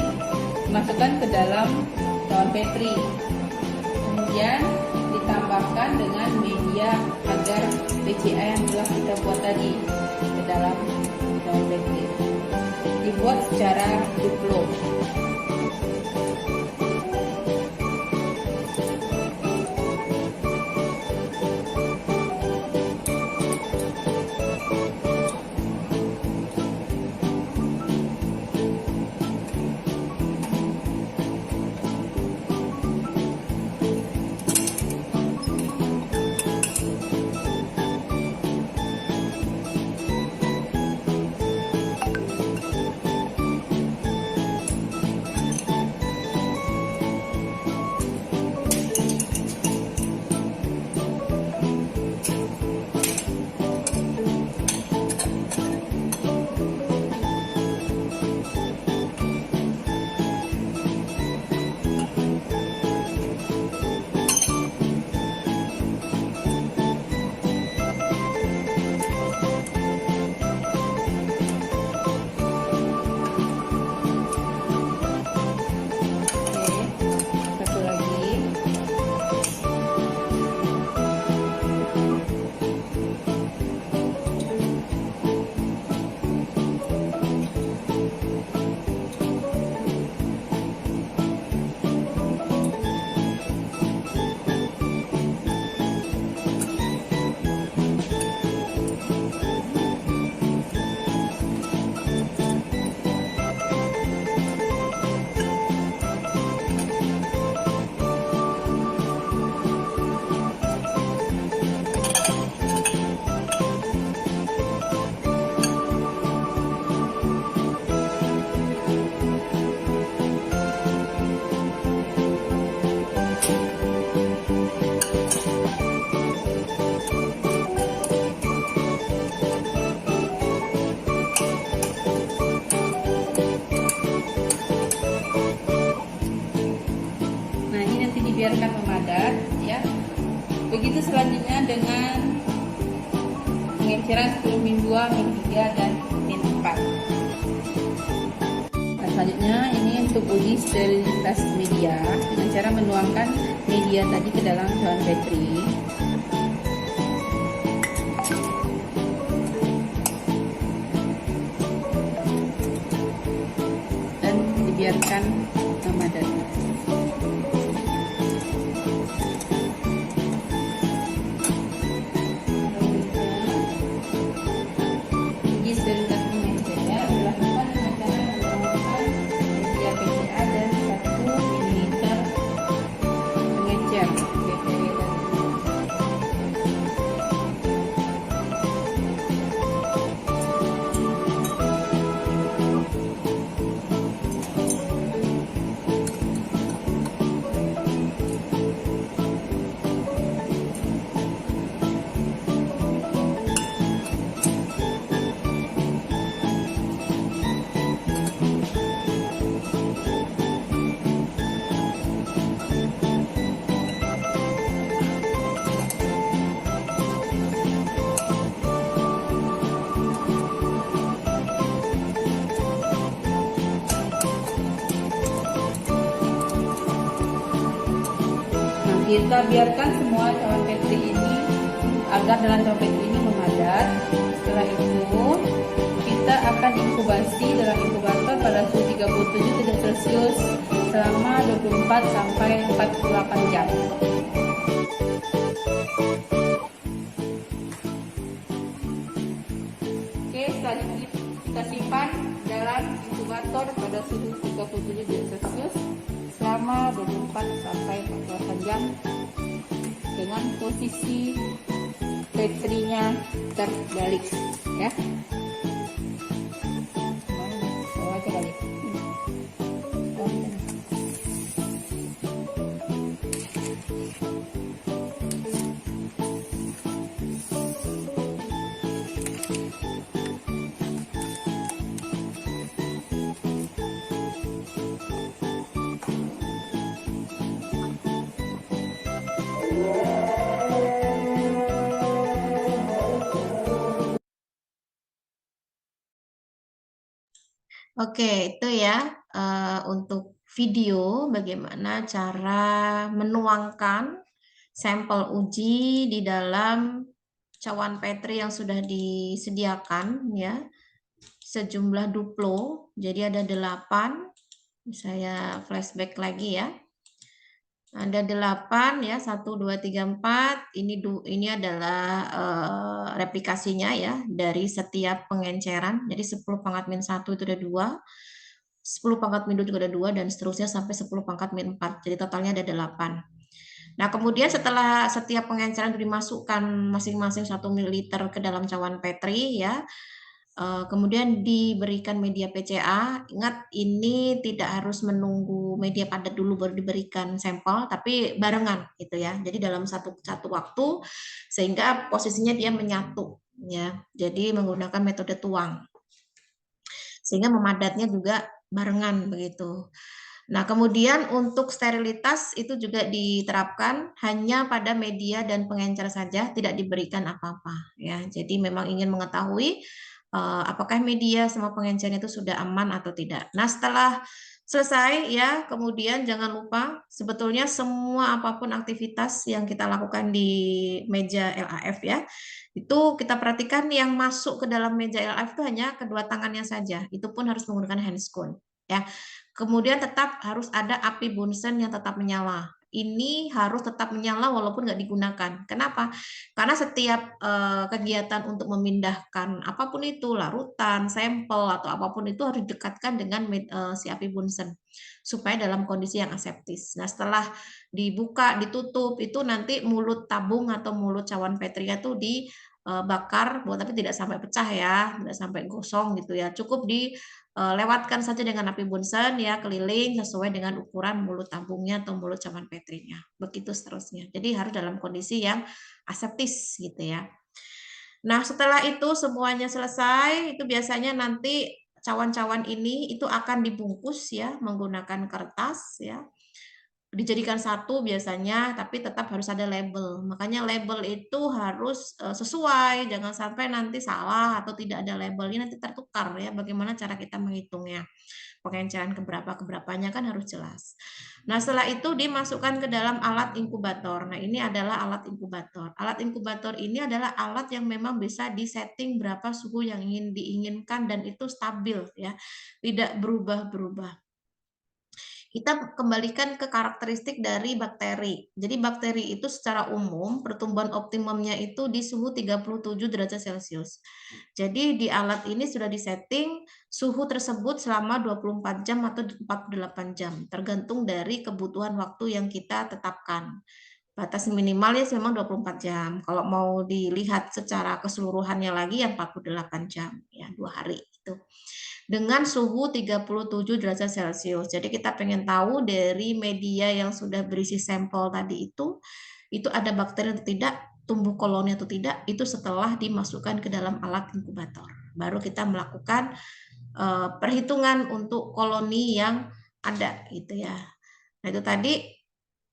dimasukkan ke dalam cawan Petri, kemudian ditambahkan dengan media agar BCA yang telah kita buat tadi ke dalam cawan Petri, dibuat secara duplo. Biarkan memadat ya. Begitu selanjutnya dengan pengenceran 10 min 2, min 3 dan min 4. Nah, selanjutnya ini untuk uji sterilitas media dengan cara menuangkan media tadi ke dalam cawan Petri. Dan dibiarkan memadat. Sterilitas kita biarkan semua cawan petri ini agar dalam cawan petri ini memadat. Setelah itu kita akan inkubasi dalam inkubator pada suhu 37 derajat Celcius selama 24 sampai 48 jam. Oke, selanjutnya kita simpan dalam inkubator pada suhu 37 derajat Celcius selama 24 sampai 48 jam dengan posisi petrinya terbalik, ya. Bawa aja balik. Oke, itu ya untuk video bagaimana cara menuangkan sampel uji di dalam cawan Petri yang sudah disediakan ya, sejumlah duplo. Jadi ada 8. Saya flashback lagi ya. Ada 8 ya, 1, 2, 3, 4. Ini adalah replikasinya ya dari setiap pengenceran. Jadi 10 pangkat min 1 itu ada 2. 10 pangkat min 2 juga ada 2 dan seterusnya sampai 10 pangkat min 4. Jadi totalnya ada 8. Nah, kemudian setelah setiap pengenceran itu dimasukkan masing-masing 1 ml ke dalam cawan Petri ya. Kemudian diberikan media PCA. Ingat, ini tidak harus menunggu media padat dulu baru diberikan sampel, tapi barengan gitu ya. Jadi dalam satu waktu sehingga posisinya dia menyatu ya. Jadi menggunakan metode tuang. Sehingga memadatnya juga barengan begitu. Nah, kemudian untuk sterilitas itu juga diterapkan hanya pada media dan pengencer saja, tidak diberikan apa-apa ya. Jadi memang ingin mengetahui apakah media sama pengencernya itu sudah aman atau tidak. Nah, setelah selesai ya, kemudian jangan lupa sebetulnya semua apapun aktivitas yang kita lakukan di meja LAF ya, itu kita perhatikan yang masuk ke dalam meja LAF itu hanya kedua tangannya saja. Itu pun harus menggunakan handscone ya. Kemudian tetap harus ada api Bunsen yang tetap menyala. Ini harus tetap menyala walaupun nggak digunakan. Kenapa? Karena setiap kegiatan untuk memindahkan apapun itu, larutan, sampel, atau apapun itu harus didekatkan dengan si api Bunsen supaya dalam kondisi yang aseptis. Nah, setelah dibuka, ditutup, itu nanti mulut tabung atau mulut cawan Petria itu dibakar, tapi tidak sampai pecah ya, tidak sampai gosong gitu ya. Cukup dilewatkan saja dengan api Bunsen ya, keliling sesuai dengan ukuran mulut tabungnya atau mulut cawan Petrinya. Begitu seterusnya. Jadi harus dalam kondisi yang aseptis gitu ya. Nah, setelah itu semuanya selesai, itu biasanya nanti cawan-cawan ini itu akan dibungkus ya menggunakan kertas ya. Dijadikan satu biasanya, tapi tetap harus ada label. Makanya label itu harus sesuai, jangan sampai nanti salah atau tidak ada labelnya nanti tertukar ya. Bagaimana cara kita menghitungnya? Pengenceran keberapanya kan harus jelas. Nah, setelah itu dimasukkan ke dalam alat inkubator. Nah, ini adalah alat inkubator. Alat inkubator ini adalah alat yang memang bisa disetting berapa suhu yang diinginkan dan itu stabil ya, tidak berubah-berubah. Kita kembalikan ke karakteristik dari bakteri. Jadi bakteri itu secara umum pertumbuhan optimumnya itu di suhu 37 derajat Celcius. Jadi di alat ini sudah disetting suhu tersebut selama 24 jam atau 48 jam, tergantung dari kebutuhan waktu yang kita tetapkan. Batas minimalnya memang 24 jam. Kalau mau dilihat secara keseluruhannya lagi yang 48 jam, ya 2 hari itu. Dengan suhu 37 derajat Celcius. Jadi kita pengen tahu dari media yang sudah berisi sampel tadi itu ada bakteri atau tidak, tumbuh koloni atau tidak, itu setelah dimasukkan ke dalam alat inkubator. Baru kita melakukan perhitungan untuk koloni yang ada gitu ya. Nah, itu tadi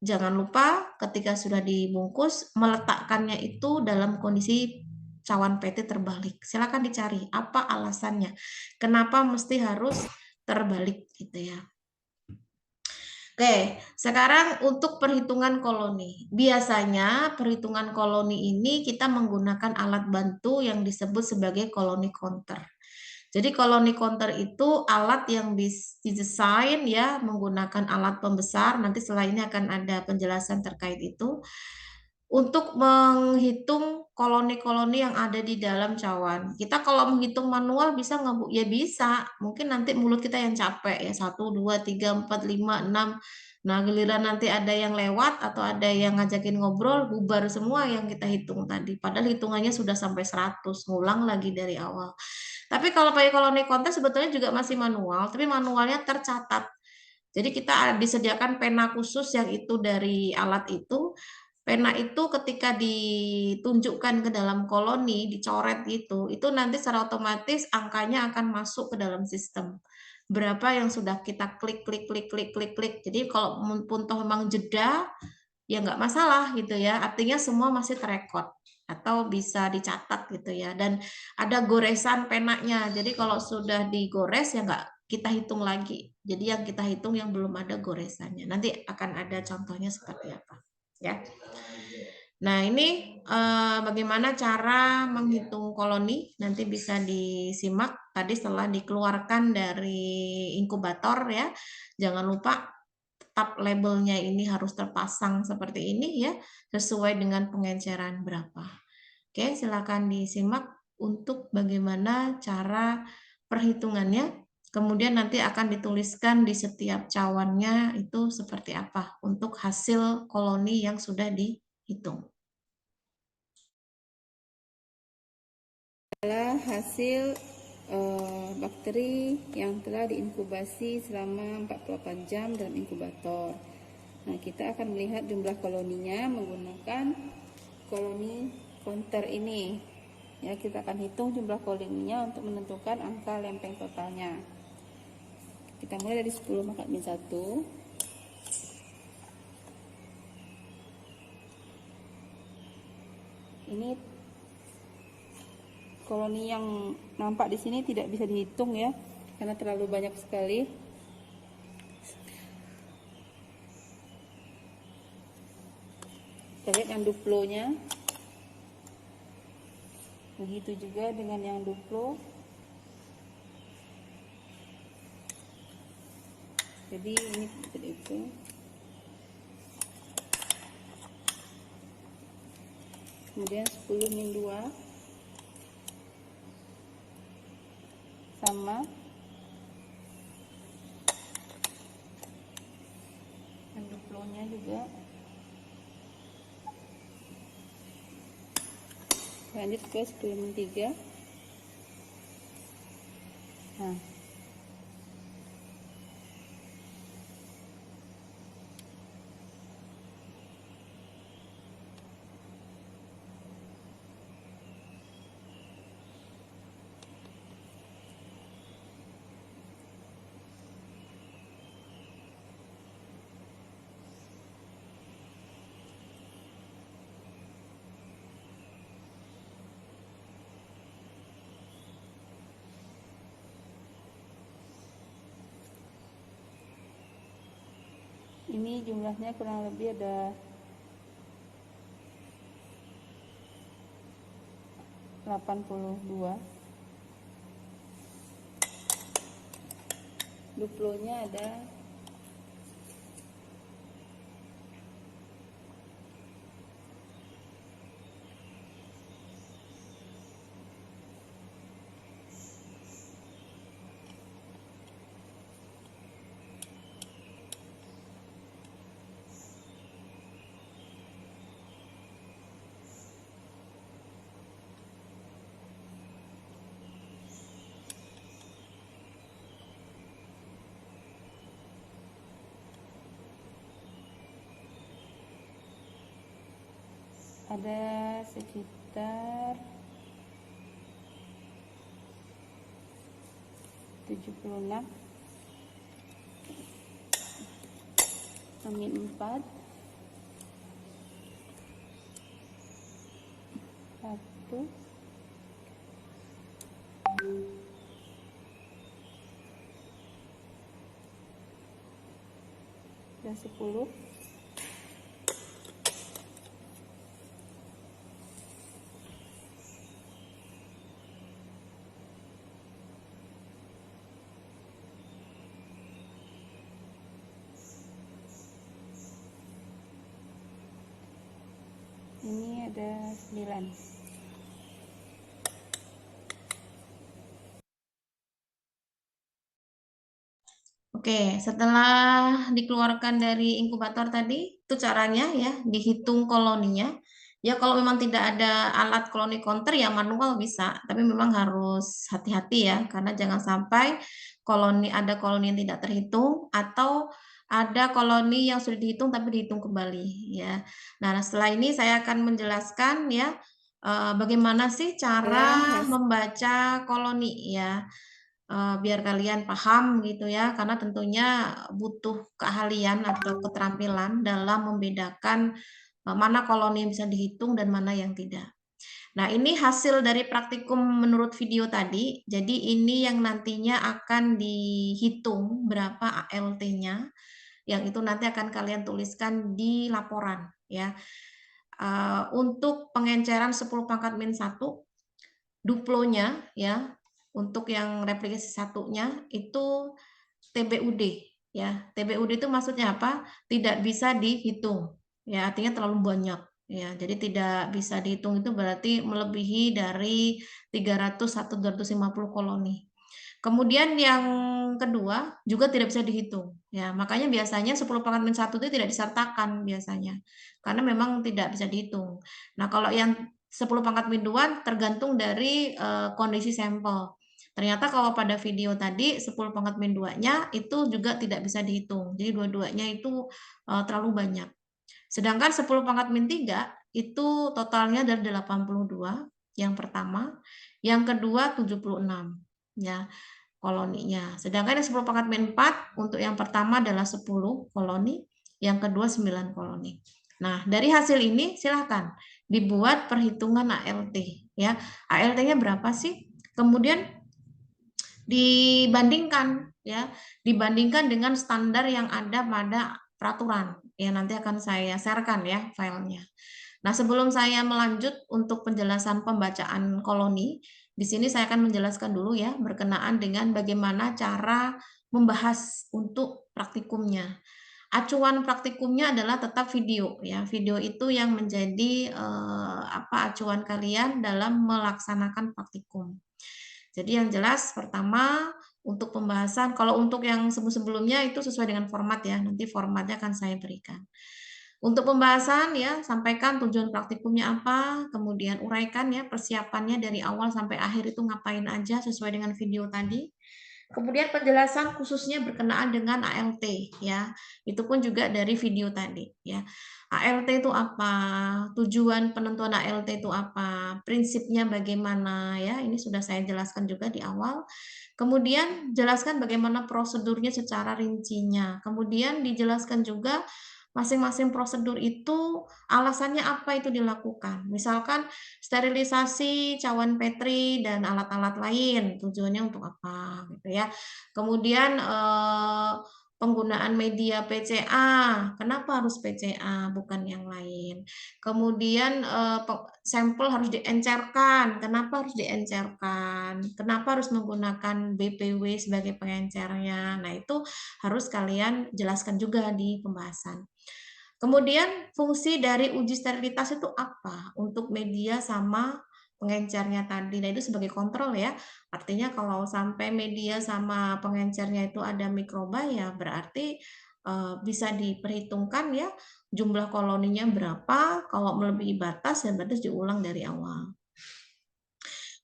jangan lupa ketika sudah dibungkus meletakkannya itu dalam kondisi cawan PT terbalik. Silakan dicari apa alasannya. Kenapa mesti harus terbalik gitu ya. Oke, sekarang untuk perhitungan koloni. Biasanya perhitungan koloni ini kita menggunakan alat bantu yang disebut sebagai koloni counter. Jadi koloni counter itu alat yang didesain ya menggunakan alat pembesar. Nanti setelah ini akan ada penjelasan terkait itu untuk menghitung koloni-koloni yang ada di dalam cawan. Kita kalau menghitung manual bisa nggak Bu? Ya bisa. Mungkin nanti mulut kita yang capek ya. 1, 2, 3, 4, 5, 6. Nah, giliran nanti ada yang lewat atau ada yang ngajakin ngobrol, bubar semua yang kita hitung tadi. Padahal hitungannya sudah sampai 100, ngulang lagi dari awal. Tapi kalau pakai koloni kontes sebetulnya juga masih manual, tapi manualnya tercatat. Jadi kita disediakan pena khusus yang itu dari alat itu. Pena itu ketika ditunjukkan ke dalam koloni, dicoret gitu, itu nanti secara otomatis angkanya akan masuk ke dalam sistem. Berapa yang sudah kita klik, klik, klik, klik, klik, klik. Jadi kalau pun toh memang jeda, ya nggak masalah gitu ya. Artinya semua masih terekod atau bisa dicatat gitu ya. Dan ada goresan penanya. Jadi kalau sudah digores ya nggak kita hitung lagi. Jadi yang kita hitung yang belum ada goresannya. Nanti akan ada contohnya seperti apa ya. Nah, ini bagaimana cara menghitung koloni, nanti bisa disimak tadi setelah dikeluarkan dari inkubator ya. Jangan lupa tetap labelnya ini harus terpasang seperti ini ya, sesuai dengan pengenceran berapa. Oke, silakan disimak untuk bagaimana cara perhitungannya. Kemudian nanti akan dituliskan di setiap cawannya itu seperti apa untuk hasil koloni yang sudah dihitung. Adalah hasil bakteri yang telah diinkubasi selama 48 jam dalam inkubator. Nah, kita akan melihat jumlah koloninya menggunakan koloni counter ini. Ya, kita akan hitung jumlah koloninya untuk menentukan angka lempeng totalnya. Kita mulai dari 10 maka min 1. Ini koloni yang nampak di sini tidak bisa dihitung ya, karena terlalu banyak sekali. Kita lihat yang duplonya. Begitu juga dengan yang duplo. Jadi ini seperti itu. Kemudian 10 min 2 sama yang duplonya juga. Lanjut ke 10 min 3. Nah, ini jumlahnya kurang lebih ada 82. Duplonya ada 76. Amin 4. 1. dan 10. Ini ada 9. Oke, setelah dikeluarkan dari inkubator tadi, itu caranya ya, dihitung koloninya. Ya, kalau memang tidak ada alat koloni counter ya manual bisa, tapi memang harus hati-hati ya, karena jangan sampai ada koloni yang tidak terhitung atau ada koloni yang sudah dihitung tapi dihitung kembali ya. Nah, setelah ini saya akan menjelaskan ya bagaimana sih cara membaca koloni ya. Biar kalian paham gitu ya, karena tentunya butuh keahlian atau keterampilan dalam membedakan mana koloni yang bisa dihitung dan mana yang tidak. Nah, ini hasil dari praktikum menurut video tadi. Jadi ini yang nantinya akan dihitung berapa ALT-nya, yang itu nanti akan kalian tuliskan di laporan ya. Untuk pengenceran 10 pangkat min 1, duplonya ya, untuk yang replikasi satunya itu TBUD ya. TBUD itu maksudnya apa? Tidak bisa dihitung. Ya, artinya terlalu banyak ya. Jadi tidak bisa dihitung itu berarti melebihi dari 300 atau 250 koloni. Kemudian yang kedua juga tidak bisa dihitung ya. Makanya biasanya 10 pangkat min 1 itu tidak disertakan biasanya. Karena memang tidak bisa dihitung. Nah, kalau yang 10 pangkat min 2 tergantung dari kondisi sampel. Ternyata kalau pada video tadi 10 pangkat min 2-nya itu juga tidak bisa dihitung. Jadi dua-duanya itu terlalu banyak. Sedangkan 10 pangkat min 3 itu totalnya dari 82 yang pertama, yang kedua 76 ya koloninya. Sedangkan yang 10 pangkat min 4 untuk yang pertama adalah 10 koloni, yang kedua 9 koloni. Nah, dari hasil ini silahkan dibuat perhitungan ALT ya. ALT-nya berapa sih? Kemudian dibandingkan ya, dibandingkan dengan standar yang ada pada peraturan. Ya, nanti akan saya sharekan ya filenya. Nah, sebelum saya melanjut untuk penjelasan pembacaan koloni, di sini saya akan menjelaskan dulu ya berkenaan dengan bagaimana cara membahas untuk praktikumnya. Acuan praktikumnya adalah tetap video ya. Video itu yang menjadi acuan kalian dalam melaksanakan praktikum. Jadi yang jelas pertama untuk pembahasan, kalau untuk yang sebelum-sebelumnya itu sesuai dengan format ya, nanti formatnya akan saya berikan. Untuk pembahasan ya, sampaikan tujuan praktikumnya apa, kemudian uraikan ya persiapannya dari awal sampai akhir itu ngapain aja sesuai dengan video tadi. Kemudian penjelasan khususnya berkenaan dengan ALT ya. Itu pun juga dari video tadi ya. ALT itu apa? Tujuan penentuan ALT itu apa? Prinsipnya bagaimana ya? Ini sudah saya jelaskan juga di awal. Kemudian jelaskan bagaimana prosedurnya secara rincinya. Kemudian dijelaskan juga masing-masing prosedur itu alasannya apa itu dilakukan. Misalkan sterilisasi cawan Petri dan alat-alat lain, tujuannya untuk apa gitu ya. Kemudian penggunaan media PCA, kenapa harus PCA bukan yang lain. Kemudian sampel harus diencerkan, kenapa harus diencerkan, kenapa harus menggunakan BPW sebagai pengencernya. Nah, itu harus kalian jelaskan juga di pembahasan. Kemudian fungsi dari uji sterilitas itu apa untuk media sama pengencernya tadi. Nah, itu sebagai kontrol ya. Artinya kalau sampai media sama pengencernya itu ada mikroba ya berarti bisa diperhitungkan ya jumlah koloninya berapa. Kalau melebihi batas ya berarti diulang dari awal.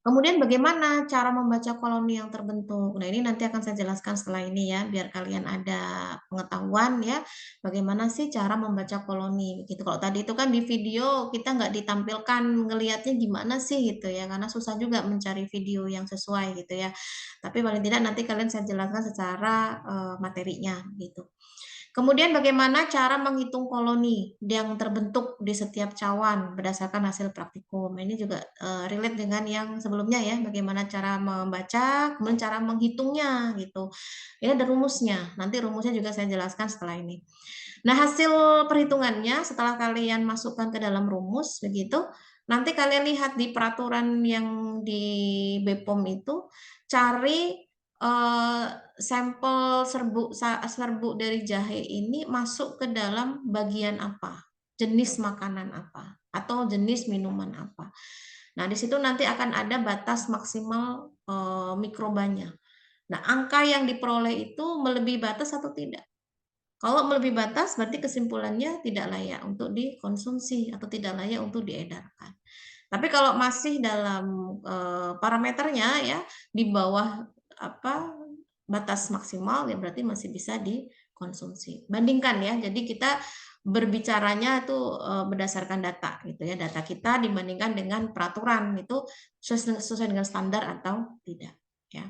Kemudian bagaimana cara membaca koloni yang terbentuk? Nah, ini nanti akan saya jelaskan setelah ini ya, biar kalian ada pengetahuan ya, bagaimana sih cara membaca koloni gitu. Kalau tadi itu kan di video kita nggak ditampilkan ngelihatnya gimana sih gitu ya, karena susah juga mencari video yang sesuai gitu ya. Tapi paling tidak nanti kalian saya jelaskan secara materinya gitu. Kemudian bagaimana cara menghitung koloni yang terbentuk di setiap cawan berdasarkan hasil praktikum. Ini juga relate dengan yang sebelumnya ya, bagaimana cara membaca, kemudian cara menghitungnya gitu. Ini ada rumusnya, nanti rumusnya juga saya jelaskan setelah ini. Nah, hasil perhitungannya setelah kalian masukkan ke dalam rumus begitu, nanti kalian lihat di peraturan yang di BPOM itu, cari sampel serbuk dari jahe ini masuk ke dalam bagian apa, jenis makanan apa, atau jenis minuman apa. Nah, di situ nanti akan ada batas maksimal mikrobanya. Nah, angka yang diperoleh itu melebihi batas atau tidak? Kalau melebihi batas, berarti kesimpulannya tidak layak untuk dikonsumsi atau tidak layak untuk diedarkan. Tapi kalau masih dalam parameternya ya di bawah apa batas maksimal ya berarti masih bisa dikonsumsi. Bandingkan ya. Jadi kita berbicaranya itu berdasarkan data gitu ya. Data kita dibandingkan dengan peraturan itu sesuai dengan standar atau tidak ya.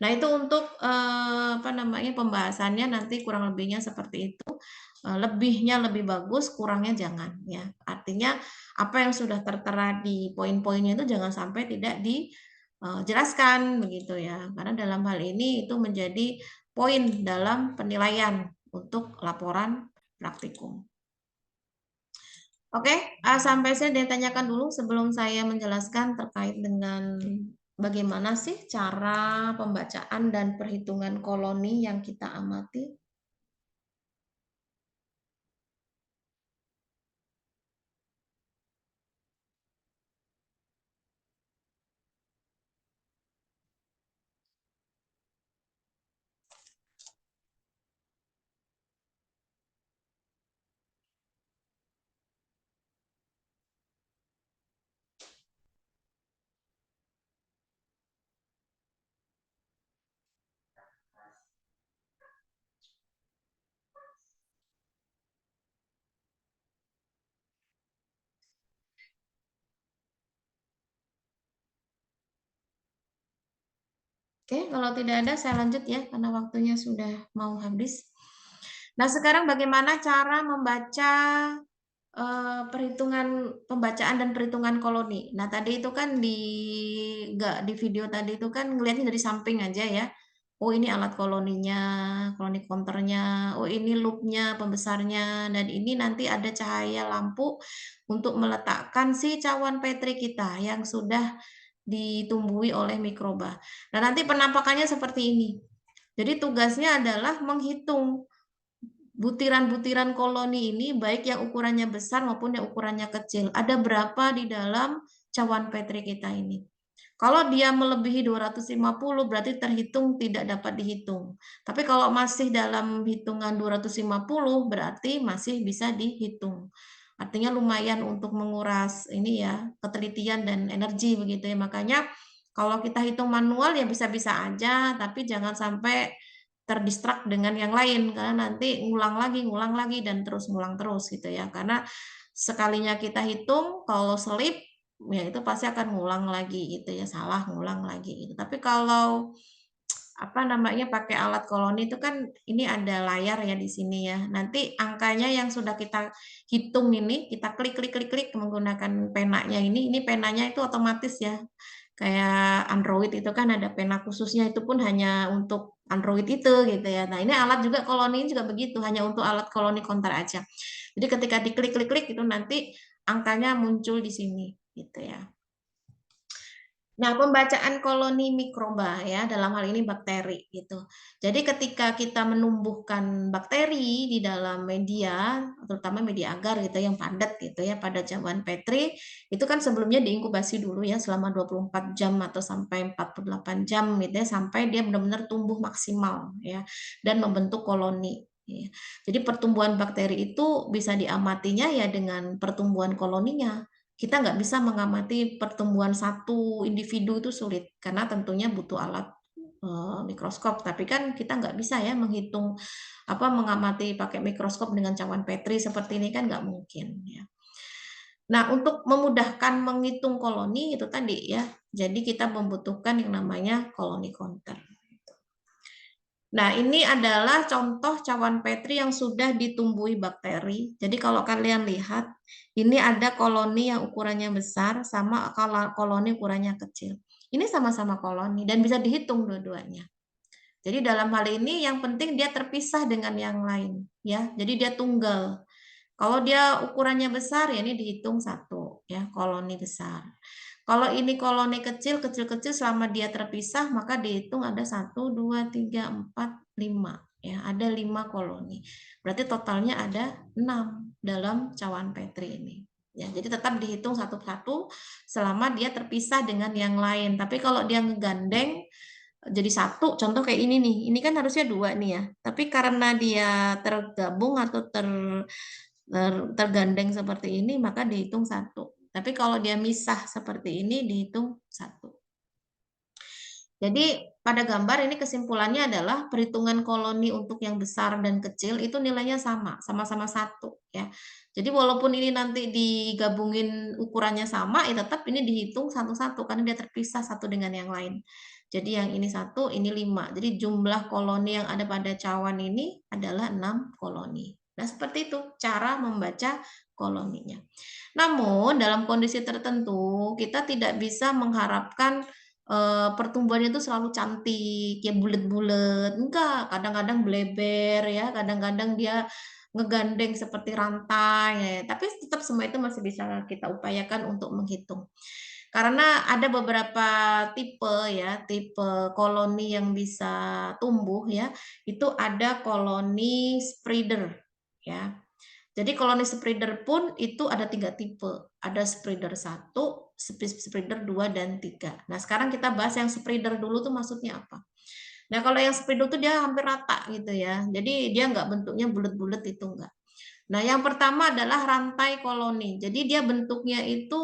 Nah, itu untuk apa namanya pembahasannya nanti kurang lebihnya seperti itu. Lebihnya lebih bagus, kurangnya jangan ya. Artinya apa yang sudah tertera di poin-poinnya itu jangan sampai tidak dijelaskan begitu ya. Karena dalam hal ini itu menjadi poin dalam penilaian untuk laporan praktikum. Oke, sampai saya ditanyakan dulu sebelum saya menjelaskan terkait dengan bagaimana sih cara pembacaan dan perhitungan koloni yang kita amati. Oke, kalau tidak ada saya lanjut ya karena waktunya sudah mau habis. Nah, sekarang bagaimana cara membaca perhitungan pembacaan dan perhitungan koloni. Nah, tadi itu kan nggak di video tadi itu kan ngelihatnya dari samping aja ya. Oh, ini alat koloninya, koloni counternya. Oh, ini loopnya, pembesarnya. Dan ini nanti ada cahaya lampu untuk meletakkan si cawan Petri kita yang sudah ditumbuhi oleh mikroba. Nah, nanti penampakannya seperti ini. Jadi tugasnya adalah menghitung butiran-butiran koloni ini baik yang ukurannya besar maupun yang ukurannya kecil. Ada berapa di dalam cawan Petri kita ini. Kalau dia melebihi 250 berarti terhitung tidak dapat dihitung. Tapi kalau masih dalam hitungan 250 berarti masih bisa dihitung. Artinya lumayan untuk menguras ini ya, ketelitian dan energi begitu ya. Makanya kalau kita hitung manual ya bisa-bisa aja, tapi jangan sampai terdistrak dengan yang lain karena nanti ngulang lagi dan terus ngulang terus gitu ya. Karena sekalinya kita hitung kalau selip ya itu pasti akan ngulang lagi gitu ya, salah ngulang lagi gitu. Tapi kalau apa namanya pakai alat koloni itu kan ini ada layar ya di sini ya. Nanti angkanya yang sudah kita hitung ini kita klik klik klik klik menggunakan penanya ini penanya itu otomatis ya. Kayak Android itu kan ada pena khususnya itu pun hanya untuk Android itu gitu ya. Nah, ini alat juga koloni juga begitu, hanya untuk alat koloni counter aja. Jadi ketika diklik klik klik itu nanti angkanya muncul di sini gitu ya. Nah, pembacaan koloni mikroba ya, dalam hal ini bakteri gitu. Jadi ketika kita menumbuhkan bakteri di dalam media, terutama media agar gitu yang padat gitu ya pada cawan Petri, itu kan sebelumnya diinkubasi dulu ya selama 24 jam atau sampai 48 jam gitu ya sampai dia benar-benar tumbuh maksimal ya dan membentuk koloni. Ya. Jadi pertumbuhan bakteri itu bisa diamatinya ya dengan pertumbuhan koloninya. Kita nggak bisa mengamati pertumbuhan satu individu itu sulit karena tentunya butuh alat mikroskop. Tapi kan kita nggak bisa ya menghitung apa mengamati pakai mikroskop dengan cawan Petri seperti ini kan nggak mungkin ya. Nah, untuk memudahkan menghitung koloni itu tadi ya. Jadi kita membutuhkan yang namanya koloni counter. Nah, ini adalah contoh cawan Petri yang sudah ditumbuhi bakteri. Jadi kalau kalian lihat, ini ada koloni yang ukurannya besar sama koloni ukurannya kecil. Ini sama-sama koloni dan bisa dihitung dua-duanya. Jadi dalam hal ini yang penting dia terpisah dengan yang lain, ya. Jadi dia tunggal. Kalau dia ukurannya besar, ya ini dihitung satu, ya, koloni besar. Kalau ini koloni kecil, kecil-kecil selama dia terpisah, maka dihitung ada 1, 2, 3, 4, 5. Ya, ada 5 koloni. Berarti totalnya ada 6 dalam cawan Petri ini. Ya, jadi tetap dihitung satu-satu selama dia terpisah dengan yang lain. Tapi kalau dia ngegandeng jadi satu, contoh kayak ini nih. Ini kan harusnya 2 nih ya. Tapi karena dia tergabung atau tergandeng seperti ini, maka dihitung satu. Tapi kalau dia misah seperti ini, dihitung satu. Jadi pada gambar ini kesimpulannya adalah perhitungan koloni untuk yang besar dan kecil itu nilainya sama-sama satu ya. Jadi walaupun ini nanti digabungin ukurannya sama, ya tetap ini dihitung satu-satu karena dia terpisah satu dengan yang lain. Jadi yang ini 1, ini 5. Jadi jumlah koloni yang ada pada cawan ini adalah 6 koloni. Nah, seperti itu cara membaca koloninya. Namun dalam kondisi tertentu kita tidak bisa mengharapkan pertumbuhannya itu selalu cantik, ya bulet-bulet, enggak, kadang-kadang bleber ya, kadang-kadang dia ngegandeng seperti rantai, ya, tapi tetap semua itu masih bisa kita upayakan untuk menghitung. Karena ada beberapa tipe ya, tipe koloni yang bisa tumbuh ya, itu ada koloni spreader ya. Jadi koloni spreader pun itu ada 3 tipe. Ada spreader 1, spreader 2, dan 3. Nah, sekarang kita bahas yang spreader dulu tuh maksudnya apa. Nah, kalau yang spreader tuh dia hampir rata gitu ya. Jadi dia nggak bentuknya bulat-bulat itu enggak. Nah, yang pertama adalah rantai koloni. Jadi dia bentuknya itu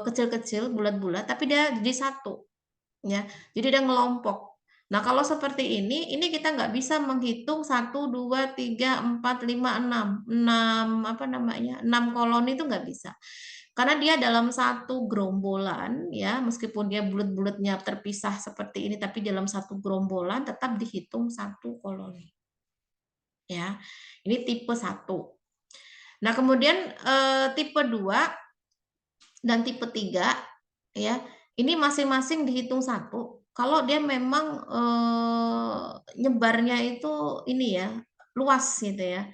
kecil-kecil, bulat-bulat, tapi dia jadi satu. Ya, jadi dia ngelompok. Nah, kalau seperti ini kita nggak bisa menghitung 1, 2, 3, 4, 5, 6. 6 koloni itu nggak bisa. Karena dia dalam satu gerombolan, ya, meskipun dia bulat-bulatnya terpisah seperti ini, tapi dalam satu gerombolan tetap dihitung satu koloni. Ya, ini tipe 1. Nah, kemudian tipe 2 dan tipe 3, ya, ini masing-masing dihitung satu. Kalau dia memang nyebarnya itu ini ya, luas gitu ya.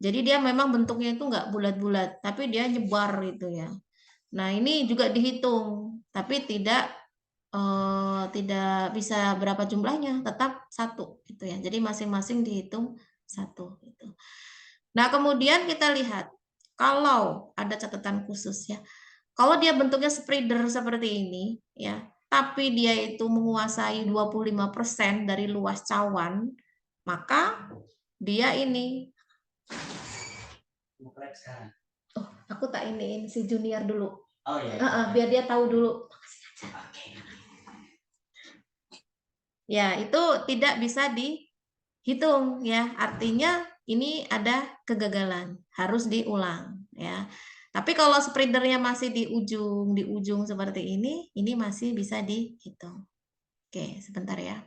Jadi dia memang bentuknya itu nggak bulat-bulat, tapi dia nyebar gitu ya. Nah, ini juga dihitung, tapi tidak bisa berapa jumlahnya, tetap satu gitu ya. Jadi masing-masing dihitung satu gitu. Nah, kemudian kita lihat kalau ada catatan khusus ya. Kalau dia bentuknya spreader seperti ini, ya, tapi dia itu menguasai 25% dari luas cawan, maka dia ini. Oh, aku tak iniin si junior dulu. Oh iya. Biar dia tahu dulu. Ya, itu tidak bisa dihitung ya. Artinya ini ada kegagalan, harus diulang ya. Tapi kalau spreadernya masih di ujung seperti ini masih bisa dihitung. Oke, sebentar ya.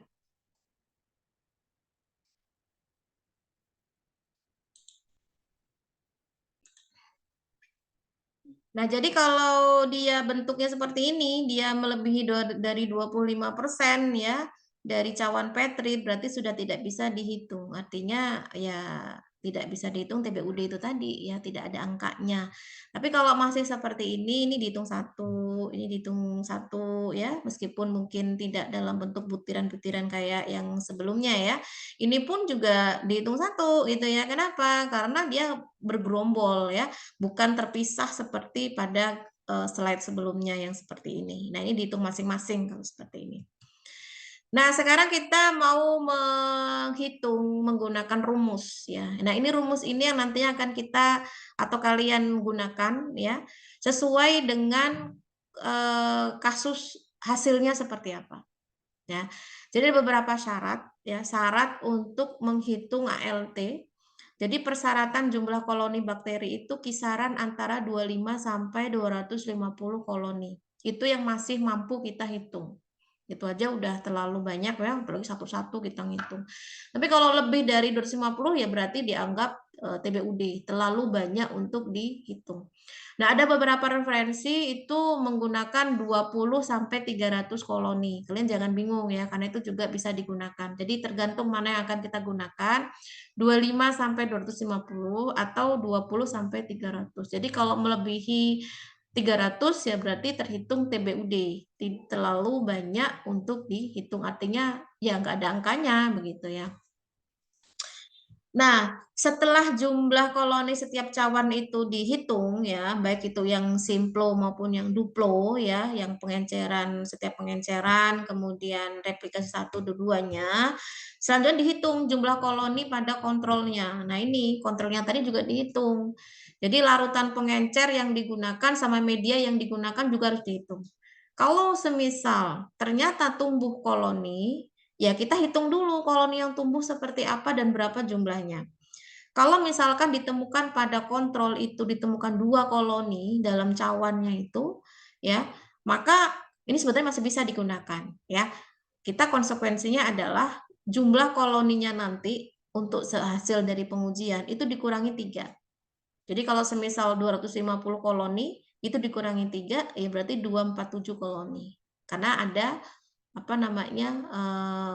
Nah, jadi kalau dia bentuknya seperti ini, dia melebihi dari 25% ya, dari cawan Petri, berarti sudah tidak bisa dihitung. Artinya ya tidak bisa dihitung TBUD itu tadi ya, tidak ada angkanya. Tapi kalau masih seperti ini dihitung satu, ini dihitung satu ya, meskipun mungkin tidak dalam bentuk butiran-butiran kayak yang sebelumnya ya. Ini pun juga dihitung satu gitu ya. Kenapa? Karena dia bergerombol ya, bukan terpisah seperti pada slide sebelumnya yang seperti ini. Nah, ini dihitung masing-masing kalau seperti ini. Nah, sekarang kita mau menghitung menggunakan rumus ya. Nah, ini rumus ini yang nantinya akan kita atau kalian gunakan ya, sesuai dengan kasus hasilnya seperti apa. Ya. Jadi beberapa syarat ya, syarat untuk menghitung ALT. Jadi persyaratan jumlah koloni bakteri itu kisaran antara 25 sampai 250 koloni. Itu yang masih mampu kita hitung. Itu aja udah terlalu banyak ya, apalagi satu-satu kita ngitung. Tapi kalau lebih dari 250 ya berarti dianggap TBUD, terlalu banyak untuk dihitung. Nah, ada beberapa referensi itu menggunakan 20 sampai 300 koloni. Kalian jangan bingung ya, karena itu juga bisa digunakan. Jadi tergantung mana yang akan kita gunakan, 25 sampai 250 atau 20 sampai 300. Jadi kalau melebihi 300 ya berarti terhitung TBUD. Terlalu banyak untuk dihitung. Artinya ya nggak ada angkanya begitu ya. Nah, setelah jumlah koloni setiap cawan itu dihitung ya, baik itu yang simplo maupun yang duplo ya, yang pengenceran setiap pengenceran, kemudian replikasi satu dua-duanya, selanjutnya dihitung jumlah koloni pada kontrolnya. Nah, ini kontrolnya tadi juga dihitung. Jadi larutan pengencer yang digunakan sama media yang digunakan juga harus dihitung. Kalau semisal ternyata tumbuh koloni, ya kita hitung dulu koloni yang tumbuh seperti apa dan berapa jumlahnya. Kalau misalkan ditemukan pada kontrol itu ditemukan 2 koloni dalam cawannya itu, ya, maka ini sebetulnya masih bisa digunakan, ya. Kita konsekuensinya adalah jumlah koloninya nanti untuk hasil dari pengujian itu dikurangi 3. Jadi kalau semisal 250 koloni itu dikurangi 3, ya berarti 247 koloni. Karena ada apa namanya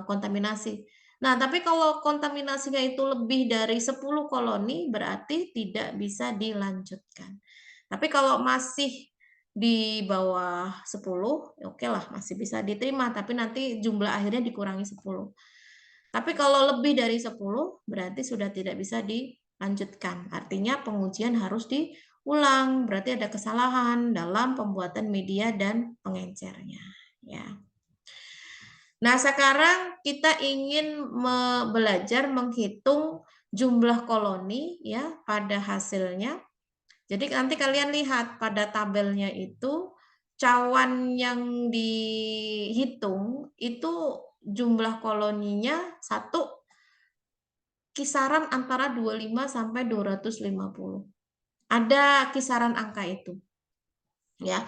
kontaminasi. Nah, tapi kalau kontaminasinya itu lebih dari 10 koloni berarti tidak bisa dilanjutkan. Tapi kalau masih di bawah 10, oke lah masih bisa diterima, tapi nanti jumlah akhirnya dikurangi 10. Tapi kalau lebih dari 10 berarti sudah tidak bisa dilanjutkan. Artinya pengujian harus diulang, berarti ada kesalahan dalam pembuatan media dan pengencernya, ya. Nah, sekarang kita ingin belajar menghitung jumlah koloni ya pada hasilnya. Jadi nanti kalian lihat pada tabelnya itu cawan yang dihitung itu jumlah koloninya satu kisaran antara 25 sampai 250. Ada kisaran angka itu. Ya.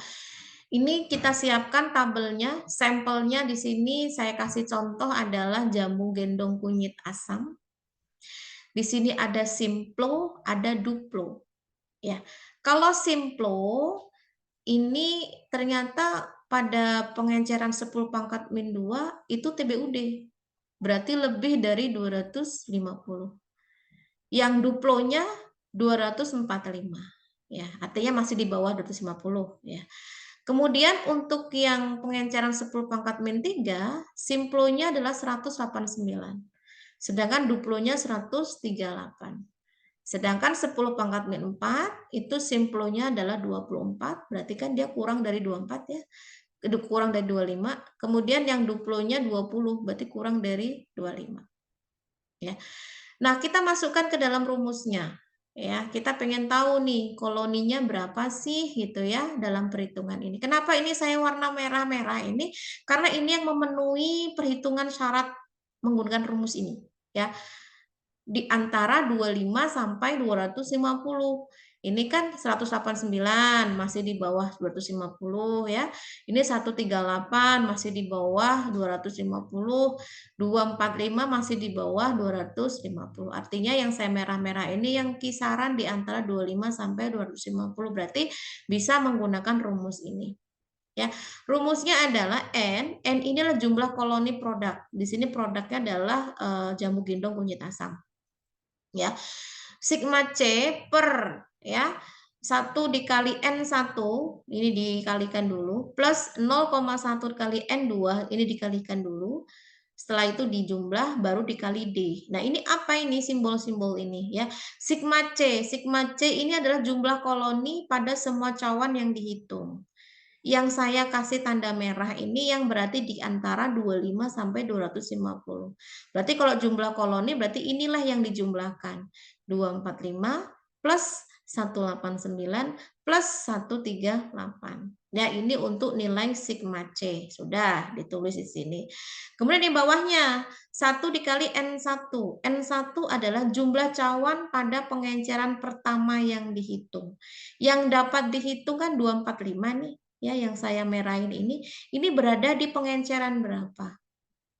Ini kita siapkan tabelnya, sampelnya di sini saya kasih contoh adalah jamu gendong kunyit asam. Di sini ada simplo, ada duplo. Ya. Kalau simplo ini ternyata pada pengenceran 10 pangkat min 2 itu TBUD. Berarti lebih dari 250. Yang duplonya 245. Ya, artinya masih di bawah 250 ya. Kemudian untuk yang pengenceran 10 pangkat min 3, simplonya adalah 189. Sedangkan duplonya 138. Sedangkan 10 pangkat min 4 itu simplonya adalah 24, berarti kan dia kurang dari 24 ya. Kurang dari 25. Kemudian yang duplonya 20, berarti kurang dari 25. Ya. Nah, kita masukkan ke dalam rumusnya. Ya, kita pengen tahu nih koloninya berapa sih gitu ya dalam perhitungan ini. Kenapa ini saya warna merah-merah ini? Karena ini yang memenuhi perhitungan syarat menggunakan rumus ini ya. Di antara 25 sampai 250. Ini kan 189 masih di bawah 250 ya. Ini 138 masih di bawah 250, 245 masih di bawah 250. Artinya yang saya merah-merah ini yang kisaran di antara 25 sampai 250 berarti bisa menggunakan rumus ini. Ya, rumusnya adalah N ini adalah jumlah koloni produk. Di sini produknya adalah jamu gendong kunyit asam. Ya, sigma C per ya 1 dikali N1 ini dikalikan dulu plus 0,1 kali N2 ini dikalikan dulu. Setelah itu dijumlah baru dikali D. Nah, ini apa ini simbol-simbol ini ya? Sigma C ini adalah jumlah koloni pada semua cawan yang dihitung. Yang saya kasih tanda merah ini yang berarti di antara 25 sampai 250. Berarti kalau jumlah koloni berarti inilah yang dijumlahkan. 245 plus 189 plus 138. Ya, ini untuk nilai sigma C. Sudah ditulis di sini. Kemudian di bawahnya 1 dikali N1. N1 adalah jumlah cawan pada pengenceran pertama yang dihitung. Yang dapat dihitung kan 245 nih. ya yang saya merahin ini berada di pengenceran berapa?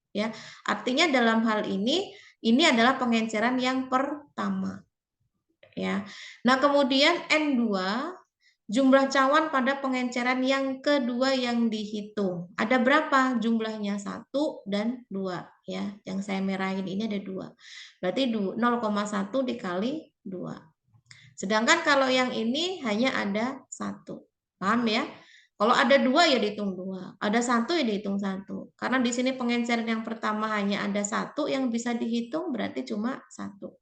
Ya, artinya dalam hal ini adalah pengenceran yang pertama. Ya. Nah, kemudian N2 jumlah cawan pada pengenceran yang kedua yang dihitung. Ada berapa jumlahnya? 1 dan 2 ya. Yang saya merahin ini ada 2. Berarti 0,1 dikali 2. Sedangkan kalau yang ini hanya ada 1. Paham ya? Kalau ada 2 ya dihitung 2. Ada 1 ya dihitung 1. Karena di sini pengenceran yang pertama hanya ada 1 yang bisa dihitung, berarti cuma 1.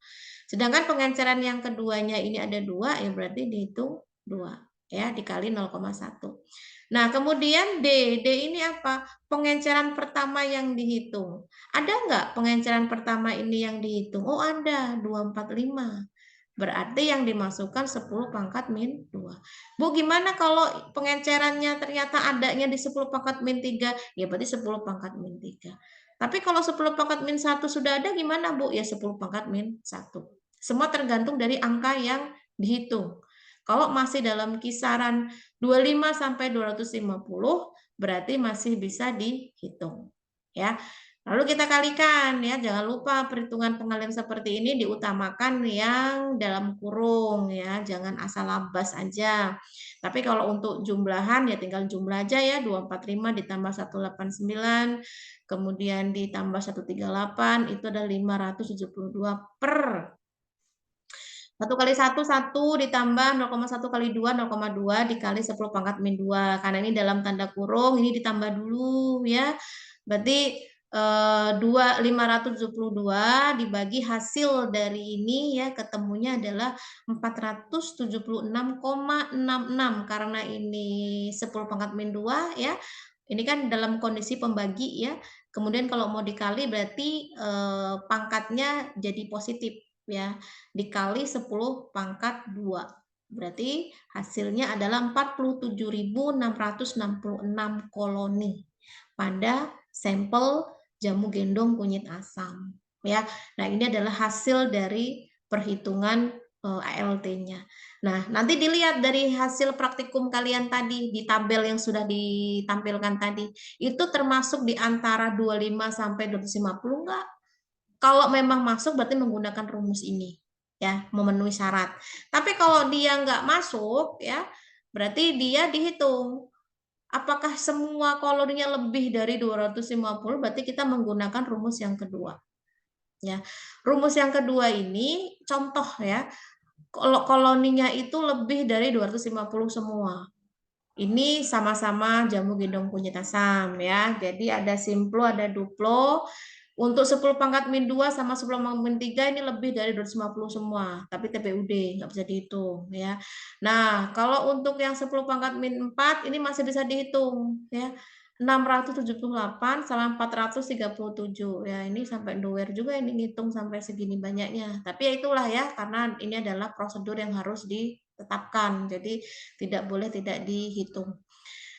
Sedangkan pengenceran yang keduanya ini ada 2, ya berarti dihitung 2. Ya, dikali 0,1. Nah, kemudian D ini apa? Pengenceran pertama yang dihitung. Ada nggak pengenceran pertama ini yang dihitung? Oh, ada, 245. Berarti yang dimasukkan 10 pangkat min 2. Bu, gimana kalau pengencerannya ternyata adanya di 10 pangkat min 3? Ya berarti 10 pangkat min 3. Tapi kalau 10 pangkat min 1 sudah ada gimana, Bu? Ya 10 pangkat min 1. Semua tergantung dari angka yang dihitung. Kalau masih dalam kisaran 25 sampai 250, berarti masih bisa dihitung. Ya. Lalu kita kalikan ya, jangan lupa perhitungan pengalihan seperti ini diutamakan yang dalam kurung ya, jangan asal labas aja. Tapi kalau untuk jumlahan ya tinggal jumlah aja ya, 245 ditambah 189, kemudian ditambah 138 itu ada 572 per 1 kali 1, 1 ditambah 0,1 kali 2, 0,2 dikali 10 pangkat min 2. Karena ini dalam tanda kurung, ini ditambah dulu ya. Berarti 572 dibagi hasil dari ini ya, ketemunya adalah 476,66. Karena ini 10 pangkat min 2 ya. Ini kan dalam kondisi pembagi ya. Kemudian kalau mau dikali berarti pangkatnya jadi positif ya, dikali 10 pangkat 2. Berarti hasilnya adalah 47.666 koloni pada sampel jamu gendong kunyit asam. Ya, nah ini adalah hasil dari perhitungan ALT-nya. Nah, nanti dilihat dari hasil praktikum kalian tadi di tabel yang sudah ditampilkan tadi, itu termasuk di antara 25 sampai 250 enggak? Kalau memang masuk berarti menggunakan rumus ini ya, memenuhi syarat. Tapi kalau dia nggak masuk ya, berarti dia dihitung apakah semua koloninya lebih dari 250, berarti kita menggunakan rumus yang kedua. Ya. Rumus yang kedua ini contoh ya. Kalau koloninya itu lebih dari 250 semua. Ini sama-sama jamu gendong kunyit asam ya. Jadi ada simplo, ada duplo. Untuk 10 pangkat min 2 sama 10 pangkat min 3 ini lebih dari 250 semua, tapi TPUD nggak bisa dihitung ya. Nah, kalau untuk yang 10 pangkat min 4 ini masih bisa dihitung ya. 678 sama 437 ya, ini sampai nowhere juga ini ngitung sampai segini banyaknya. Tapi ya itulah ya, karena ini adalah prosedur yang harus ditetapkan. Jadi tidak boleh tidak dihitung.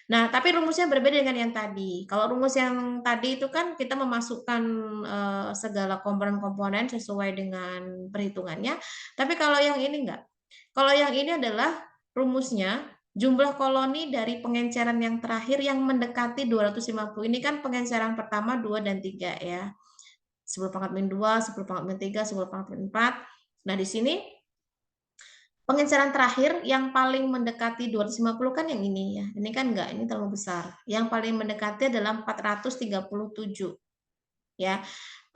Nah, tapi rumusnya berbeda dengan yang tadi. Kalau rumus yang tadi itu kan kita memasukkan segala komponen-komponen sesuai dengan perhitungannya. Tapi kalau yang ini enggak. Kalau yang ini adalah rumusnya jumlah koloni dari pengenceran yang terakhir yang mendekati 250. Ini kan pengenceran pertama 2 dan 3 ya. 10 pangkat min 2, 10 pangkat min 3, 10 pangkat min 4. Nah, di sini pengenceran terakhir yang paling mendekati 250 kan yang ini ya. Ini kan enggak, ini terlalu besar. Yang paling mendekati adalah 437. Ya.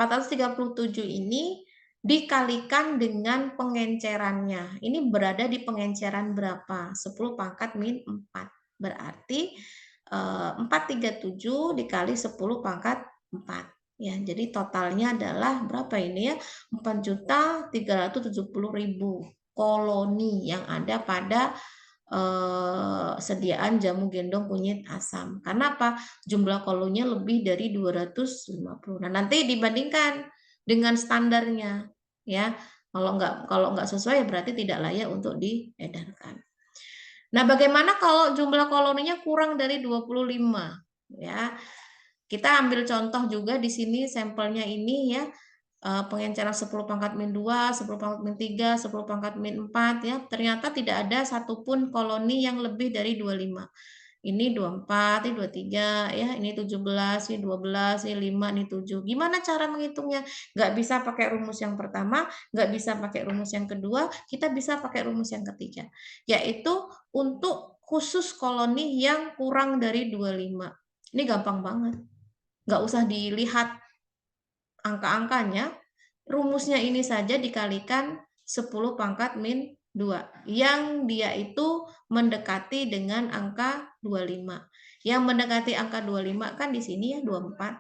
437 ini dikalikan dengan pengencerannya. Ini berada di pengenceran berapa? 10 pangkat min 4. Berarti 437 dikali 10 pangkat 4. Ya, jadi totalnya adalah berapa ini ya? 4.370.000 koloni yang ada pada sediaan jamu gendong kunyit asam. Karena apa? Jumlah koloninya lebih dari 250. Nah, nanti dibandingkan dengan standarnya ya. Kalau nggak sesuai berarti tidak layak untuk diedarkan. Nah, bagaimana kalau jumlah koloninya kurang dari 25 ya? Kita ambil contoh juga di sini sampelnya ini ya. Pengenceran 10 pangkat min 2, 10 pangkat min 3, 10 pangkat min 4 ya, ternyata tidak ada satupun koloni yang lebih dari 25. Ini 24, ini 23, ya, ini 17, ini 12, ini 5, ini 7. Gimana cara menghitungnya? Nggak bisa pakai rumus yang pertama, nggak bisa pakai rumus yang kedua, kita bisa pakai rumus yang ketiga, yaitu untuk khusus koloni yang kurang dari 25. Ini gampang banget. Nggak usah dilihat angka-angkanya, rumusnya ini saja dikalikan 10 pangkat min 2, yang dia itu mendekati dengan angka 25. Yang mendekati angka 25 kan di sini ya 24.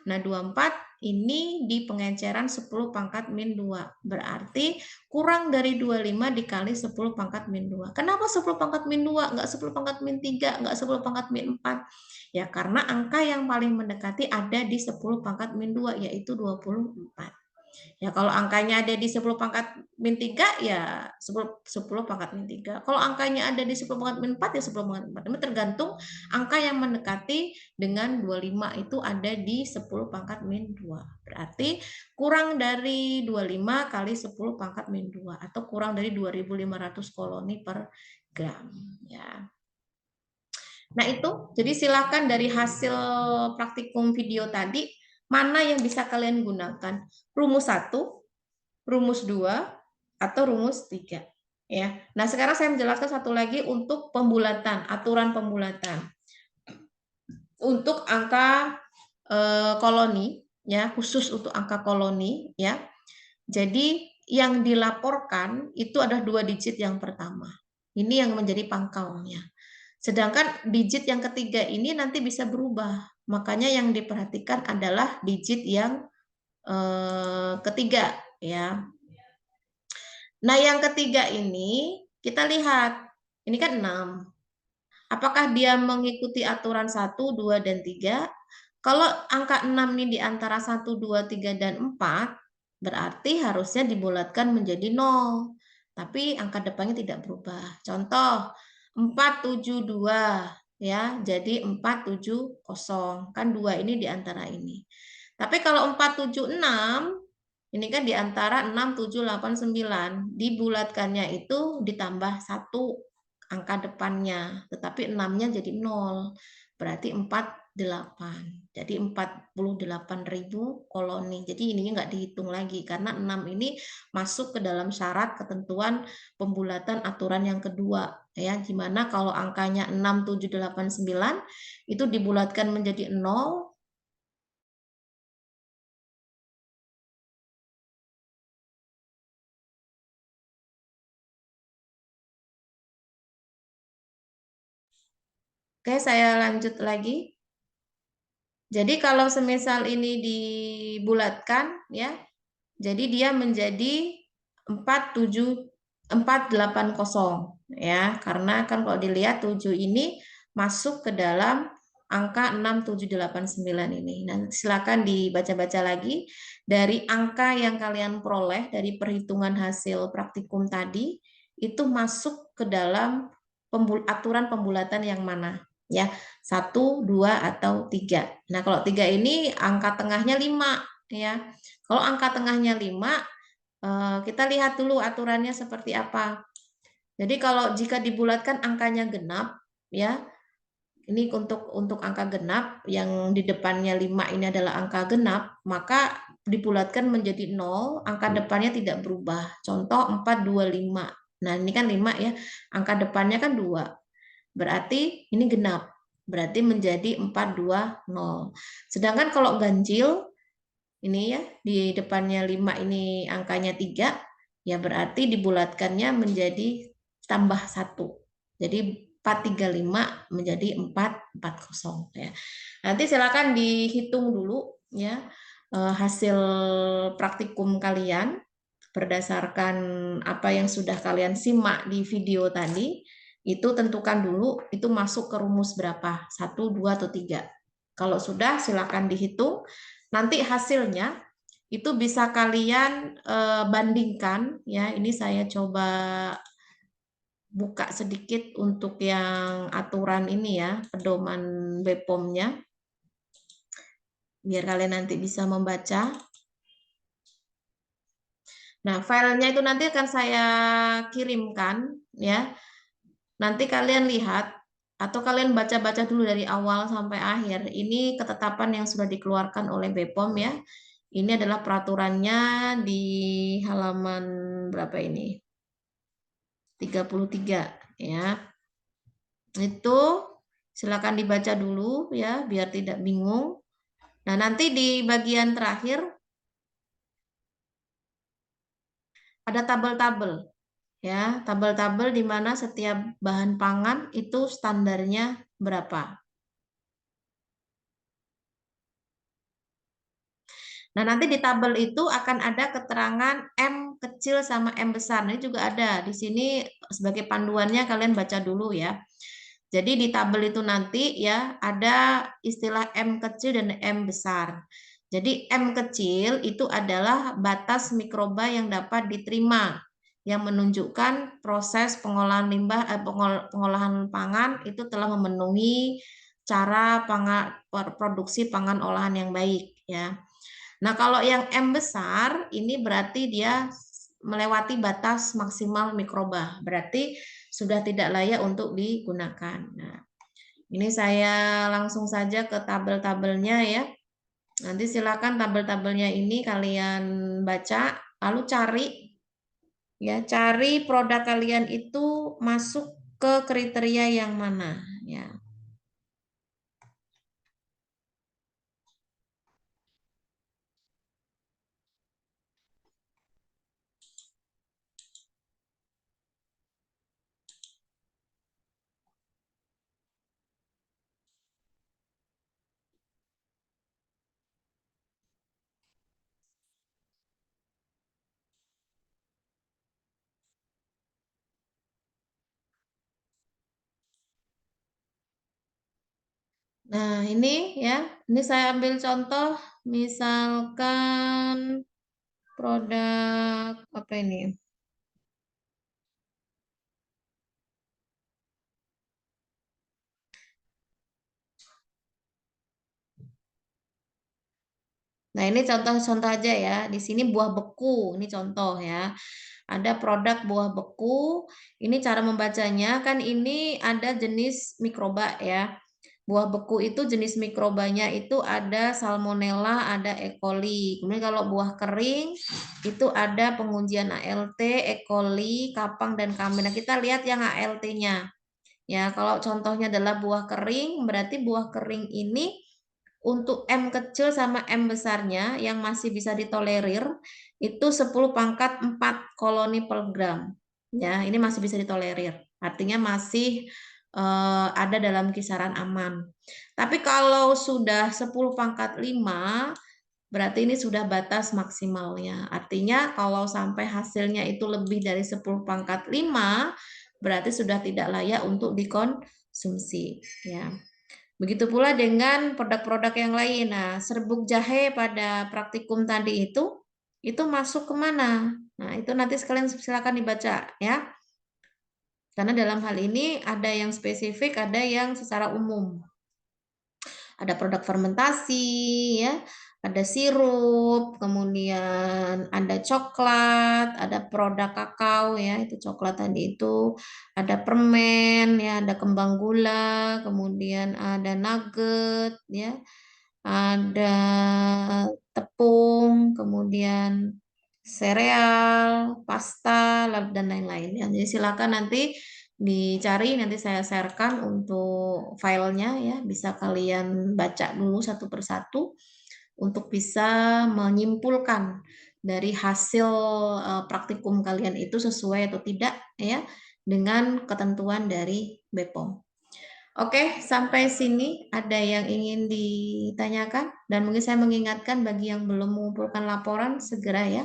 Nah, 24 ini di pengenceran 10 pangkat min 2. Berarti kurang dari 25 dikali 10 pangkat min 2. Kenapa 10 pangkat min 2? Enggak 10 pangkat min 3, enggak 10 pangkat min 4? Ya, karena angka yang paling mendekati ada di 10 pangkat min 2, yaitu 24. Ya, kalau angkanya ada di 10 pangkat min 3, ya 10 pangkat min 3. Kalau angkanya ada di 10 pangkat min 4, ya 10 pangkat min 4. Ini tergantung angka yang mendekati dengan 25 itu ada di 10 pangkat min 2. Berarti kurang dari 25 kali 10 pangkat min 2, atau kurang dari 2.500 koloni per gram. Ya. Nah, itu jadi silakan dari hasil praktikum video tadi, mana yang bisa kalian gunakan? Rumus 1, rumus 2, atau rumus 3. Ya. Nah, sekarang saya menjelaskan satu lagi untuk pembulatan, aturan pembulatan. Untuk angka koloni, ya, khusus untuk angka koloni, ya. Jadi yang dilaporkan itu ada 2 digit yang pertama. Ini yang menjadi pangkalnya. Sedangkan digit yang ketiga ini nanti bisa berubah. Makanya yang diperhatikan adalah digit yang ketiga, ya. Nah, yang ketiga ini kita lihat. Ini kan 6. Apakah dia mengikuti aturan 1, 2, dan 3? Kalau angka 6 ini di antara 1, 2, 3, dan 4, berarti harusnya dibulatkan menjadi 0. Tapi angka depannya tidak berubah. Contoh, 472, ya, jadi 470. Kan 2 ini di antara ini. Tapi kalau 476, ini kan di antara 6, 7, 8, 9. Dibulatkannya itu ditambah 1 angka depannya, tetapi 6-nya jadi 0. Berarti 48. Jadi 48.000 koloni. Jadi ininya nggak dihitung lagi karena 6 ini masuk ke dalam syarat ketentuan pembulatan aturan yang kedua, ya. Gimana kalau angkanya 6, 7, 8, 9 itu dibulatkan menjadi 0. Oke, saya lanjut lagi. Jadi kalau semisal ini dibulatkan, ya, jadi dia menjadi 480, ya, karena kan kalau dilihat 7 ini masuk ke dalam angka 6, 7, 8, 9 ini. Nah, silakan dibaca-baca lagi dari angka yang kalian peroleh dari perhitungan hasil praktikum tadi, itu masuk ke dalam aturan pembulatan yang mana, ya, 1, 2, atau 3. Nah, kalau 3 ini angka tengahnya 5, ya. Kalau angka tengahnya 5, kita lihat dulu aturannya seperti apa. Jadi kalau jika dibulatkan angkanya genap, ya, ini untuk angka genap yang di depannya 5 ini adalah angka genap, maka dibulatkan menjadi 0, angka depannya tidak berubah. Contoh 425. Nah, ini kan 5, ya. Angka depannya kan 2. Berarti ini genap. Berarti menjadi 420. Sedangkan kalau ganjil, ini ya, di depannya 5 ini angkanya 3, ya berarti dibulatkannya menjadi tambah 1. Jadi 435 menjadi 440, ya. Nanti silakan dihitung dulu, ya, hasil praktikum kalian berdasarkan apa yang sudah kalian simak di video tadi. Itu tentukan dulu itu masuk ke rumus berapa, 1, 2, atau 3. Kalau sudah silakan dihitung. Nanti hasilnya itu bisa kalian bandingkan, ya. Ini saya coba buka sedikit untuk yang aturan ini, ya, pedoman BPOM-nya, biar kalian nanti bisa membaca. Nah, filenya itu nanti akan saya kirimkan, ya. Nanti kalian lihat atau kalian baca-baca dulu dari awal sampai akhir. Ini ketetapan yang sudah dikeluarkan oleh BPOM ya. Ini adalah peraturannya di halaman berapa ini? 33 ya. Itu silakan dibaca dulu ya biar tidak bingung. Nah, nanti di bagian terakhir ada tabel-tabel ya, tabel-tabel di mana setiap bahan pangan itu standarnya berapa. Nah, nanti di tabel itu akan ada keterangan M kecil sama M besar. Ini juga ada di sini sebagai panduannya, kalian baca dulu ya. Jadi di tabel itu nanti ya ada istilah M kecil dan M besar. Jadi M kecil itu adalah batas mikroba yang dapat diterima, yang menunjukkan proses pengolahan limbah, pengolahan pangan itu telah memenuhi cara produksi pangan olahan yang baik ya. Nah, kalau yang M besar ini berarti dia melewati batas maksimal mikroba, berarti sudah tidak layak untuk digunakan. Nah, ini saya langsung saja ke tabel-tabelnya ya. Nanti silakan tabel-tabelnya ini kalian baca, lalu cari ya, cari produk kalian itu masuk ke kriteria yang mana ya. Nah, ini ya, ini saya ambil contoh, misalkan produk apa ini? Nah, ini contoh-contoh aja ya. Di sini buah beku, ini contoh ya. Ada produk buah beku. Ini cara membacanya kan ini ada jenis mikroba ya. Buah beku itu jenis mikrobanya itu ada Salmonella, ada E. coli. Kemudian kalau buah kering itu ada pengujian ALT, E. coli, kapang dan kamen. Nah, kita lihat yang ALT-nya. Ya, kalau contohnya adalah buah kering, berarti buah kering ini untuk M kecil sama M besarnya yang masih bisa ditolerir itu 10 pangkat 4 koloni per gram. Ya, ini masih bisa ditolerir. Artinya masih ada dalam kisaran aman. Tapi kalau sudah 10 pangkat 5 berarti ini sudah batas maksimalnya. Artinya kalau sampai hasilnya itu lebih dari 10 pangkat 5 berarti sudah tidak layak untuk dikonsumsi. Ya. Begitu pula dengan produk-produk yang lain. Nah, serbuk jahe pada praktikum tadi itu masuk kemana? Nah, itu nanti sekalian silakan dibaca ya. Karena dalam hal ini ada yang spesifik, ada yang secara umum. Ada produk fermentasi, ya, ada sirup, kemudian ada coklat, ada produk kakao, ya, itu coklat tadi itu, ada permen, ya, ada kembang gula, kemudian ada nugget, ya, ada tepung, kemudian sereal, pasta, dan lain-lain. Ya. Jadi silakan nanti dicari, nanti saya sharekan untuk filenya ya, bisa kalian baca dulu satu persatu untuk bisa menyimpulkan dari hasil praktikum kalian itu sesuai atau tidak ya dengan ketentuan dari BPOM. Oke, sampai sini ada yang ingin ditanyakan dan mungkin saya mengingatkan bagi yang belum mengumpulkan laporan segera ya.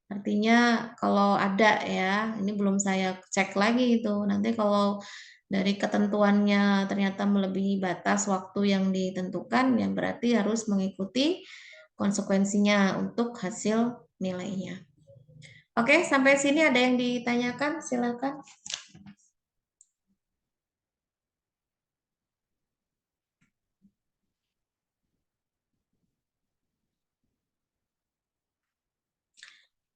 Artinya kalau ada ya, ini belum saya cek lagi itu. Nanti kalau dari ketentuannya ternyata melebihi batas waktu yang ditentukan, ya berarti harus mengikuti konsekuensinya untuk hasil nilainya. Oke, sampai sini ada yang ditanyakan? Silakan.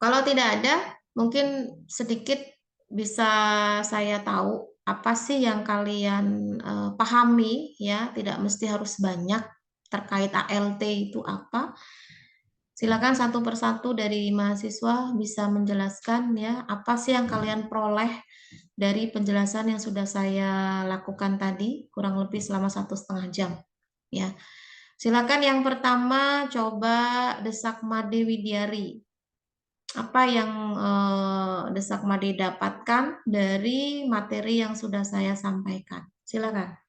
Kalau tidak ada, mungkin sedikit bisa saya tahu apa sih yang kalian pahami ya, tidak mesti harus banyak terkait ALT itu apa. Silakan satu persatu dari mahasiswa bisa menjelaskan ya, apa sih yang kalian peroleh dari penjelasan yang sudah saya lakukan tadi, kurang lebih selama 1,5 jam. Ya, silakan yang pertama coba Desak Made Widiari. Apa yang Desak Made dapatkan dari materi yang sudah saya sampaikan? Silakan.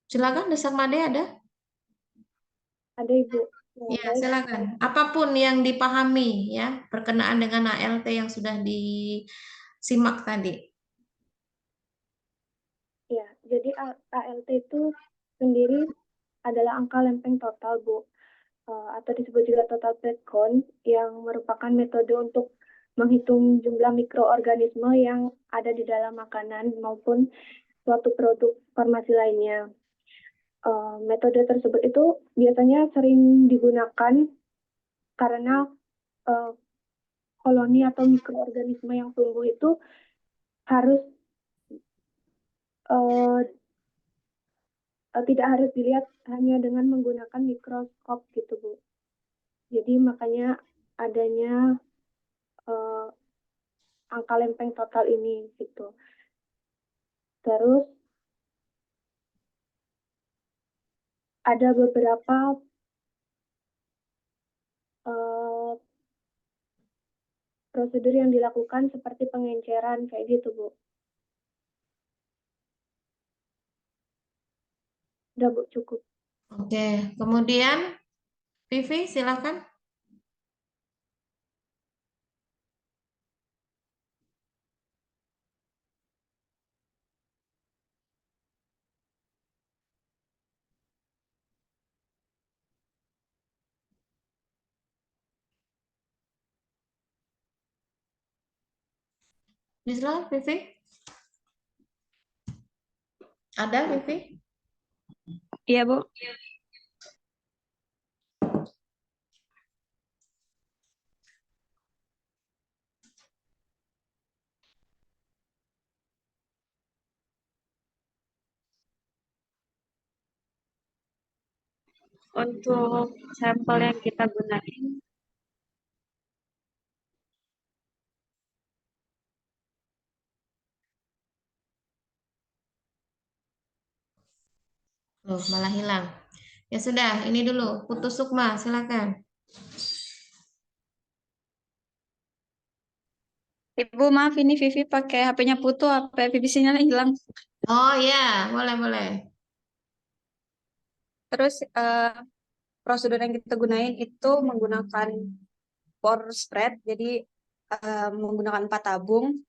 Silakan Desak Made ada? Ada Ibu. Ya, Baik. silakan. Apapun yang dipahami ya berkenaan dengan ALT yang sudah disimak tadi. Ya, jadi ALT itu sendiri adalah angka lempeng total, Bu. Atau disebut juga total plate count, yang merupakan metode untuk menghitung jumlah mikroorganisme yang ada di dalam makanan maupun suatu produk farmasi lainnya. Metode tersebut itu biasanya sering digunakan karena uh, koloni atau mikroorganisme yang tumbuh itu harus uh, tidak harus dilihat hanya dengan menggunakan mikroskop gitu, Bu. Jadi makanya adanya uh, angka lempeng total ini gitu. Terus ada beberapa uh, prosedur yang dilakukan seperti pengenceran kayak gitu, Bu. Udah, Bu, cukup. Oke, kemudian Vivi silakan. Bisa, Vivi? Ada, Vivi? Iya, Bu. Untuk sampel yang kita gunain, Loh, malah hilang. Ya sudah, ini dulu. Putus Sukma, silakan. Ibu maaf ini Vivi pakai HP-nya Putu, HP Vivi sinyalnya hilang. Oh ya, boleh boleh. Terus prosedur yang kita gunain itu menggunakan pour spread, jadi menggunakan 4 tabung.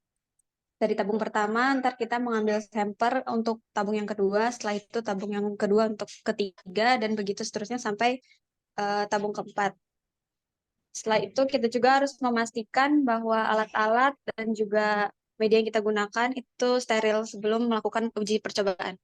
Dari tabung pertama, ntar kita mengambil sampel untuk tabung yang kedua, setelah itu tabung yang kedua untuk ketiga, dan begitu seterusnya sampai tabung keempat. Setelah itu kita juga harus memastikan bahwa alat-alat dan juga media yang kita gunakan itu steril sebelum melakukan uji percobaan.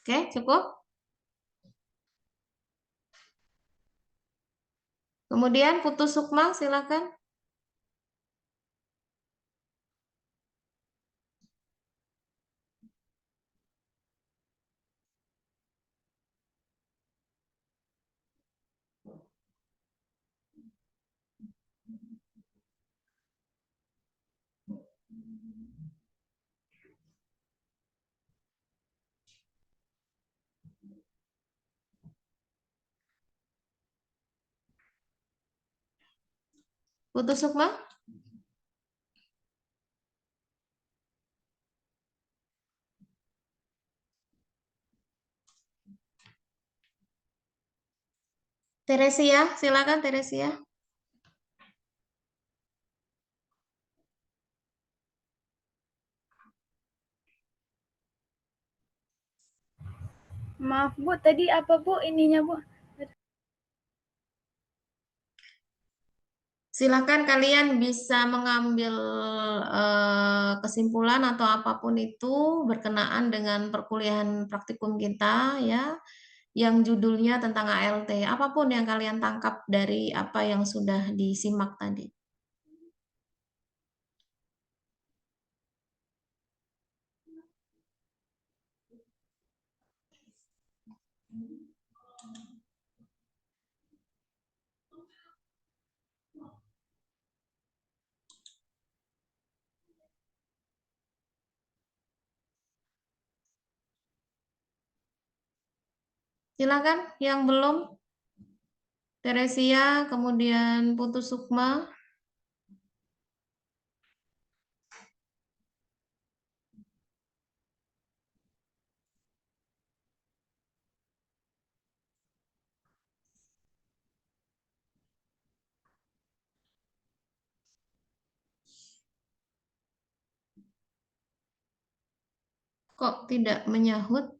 Oke, cukup. Kemudian Putus Sukma, silakan. Putus Sukma? Teresia, silakan Teresia. Maaf Bu, tadi apa Bu ininya Bu? Silakan kalian bisa mengambil kesimpulan atau apapun itu berkenaan dengan perkuliahan praktikum kita ya, yang judulnya tentang ALT. Apapun yang kalian tangkap dari apa yang sudah disimak tadi. Silakan yang belum. Teresia, kemudian Putu Sukma. Kok tidak menyahut?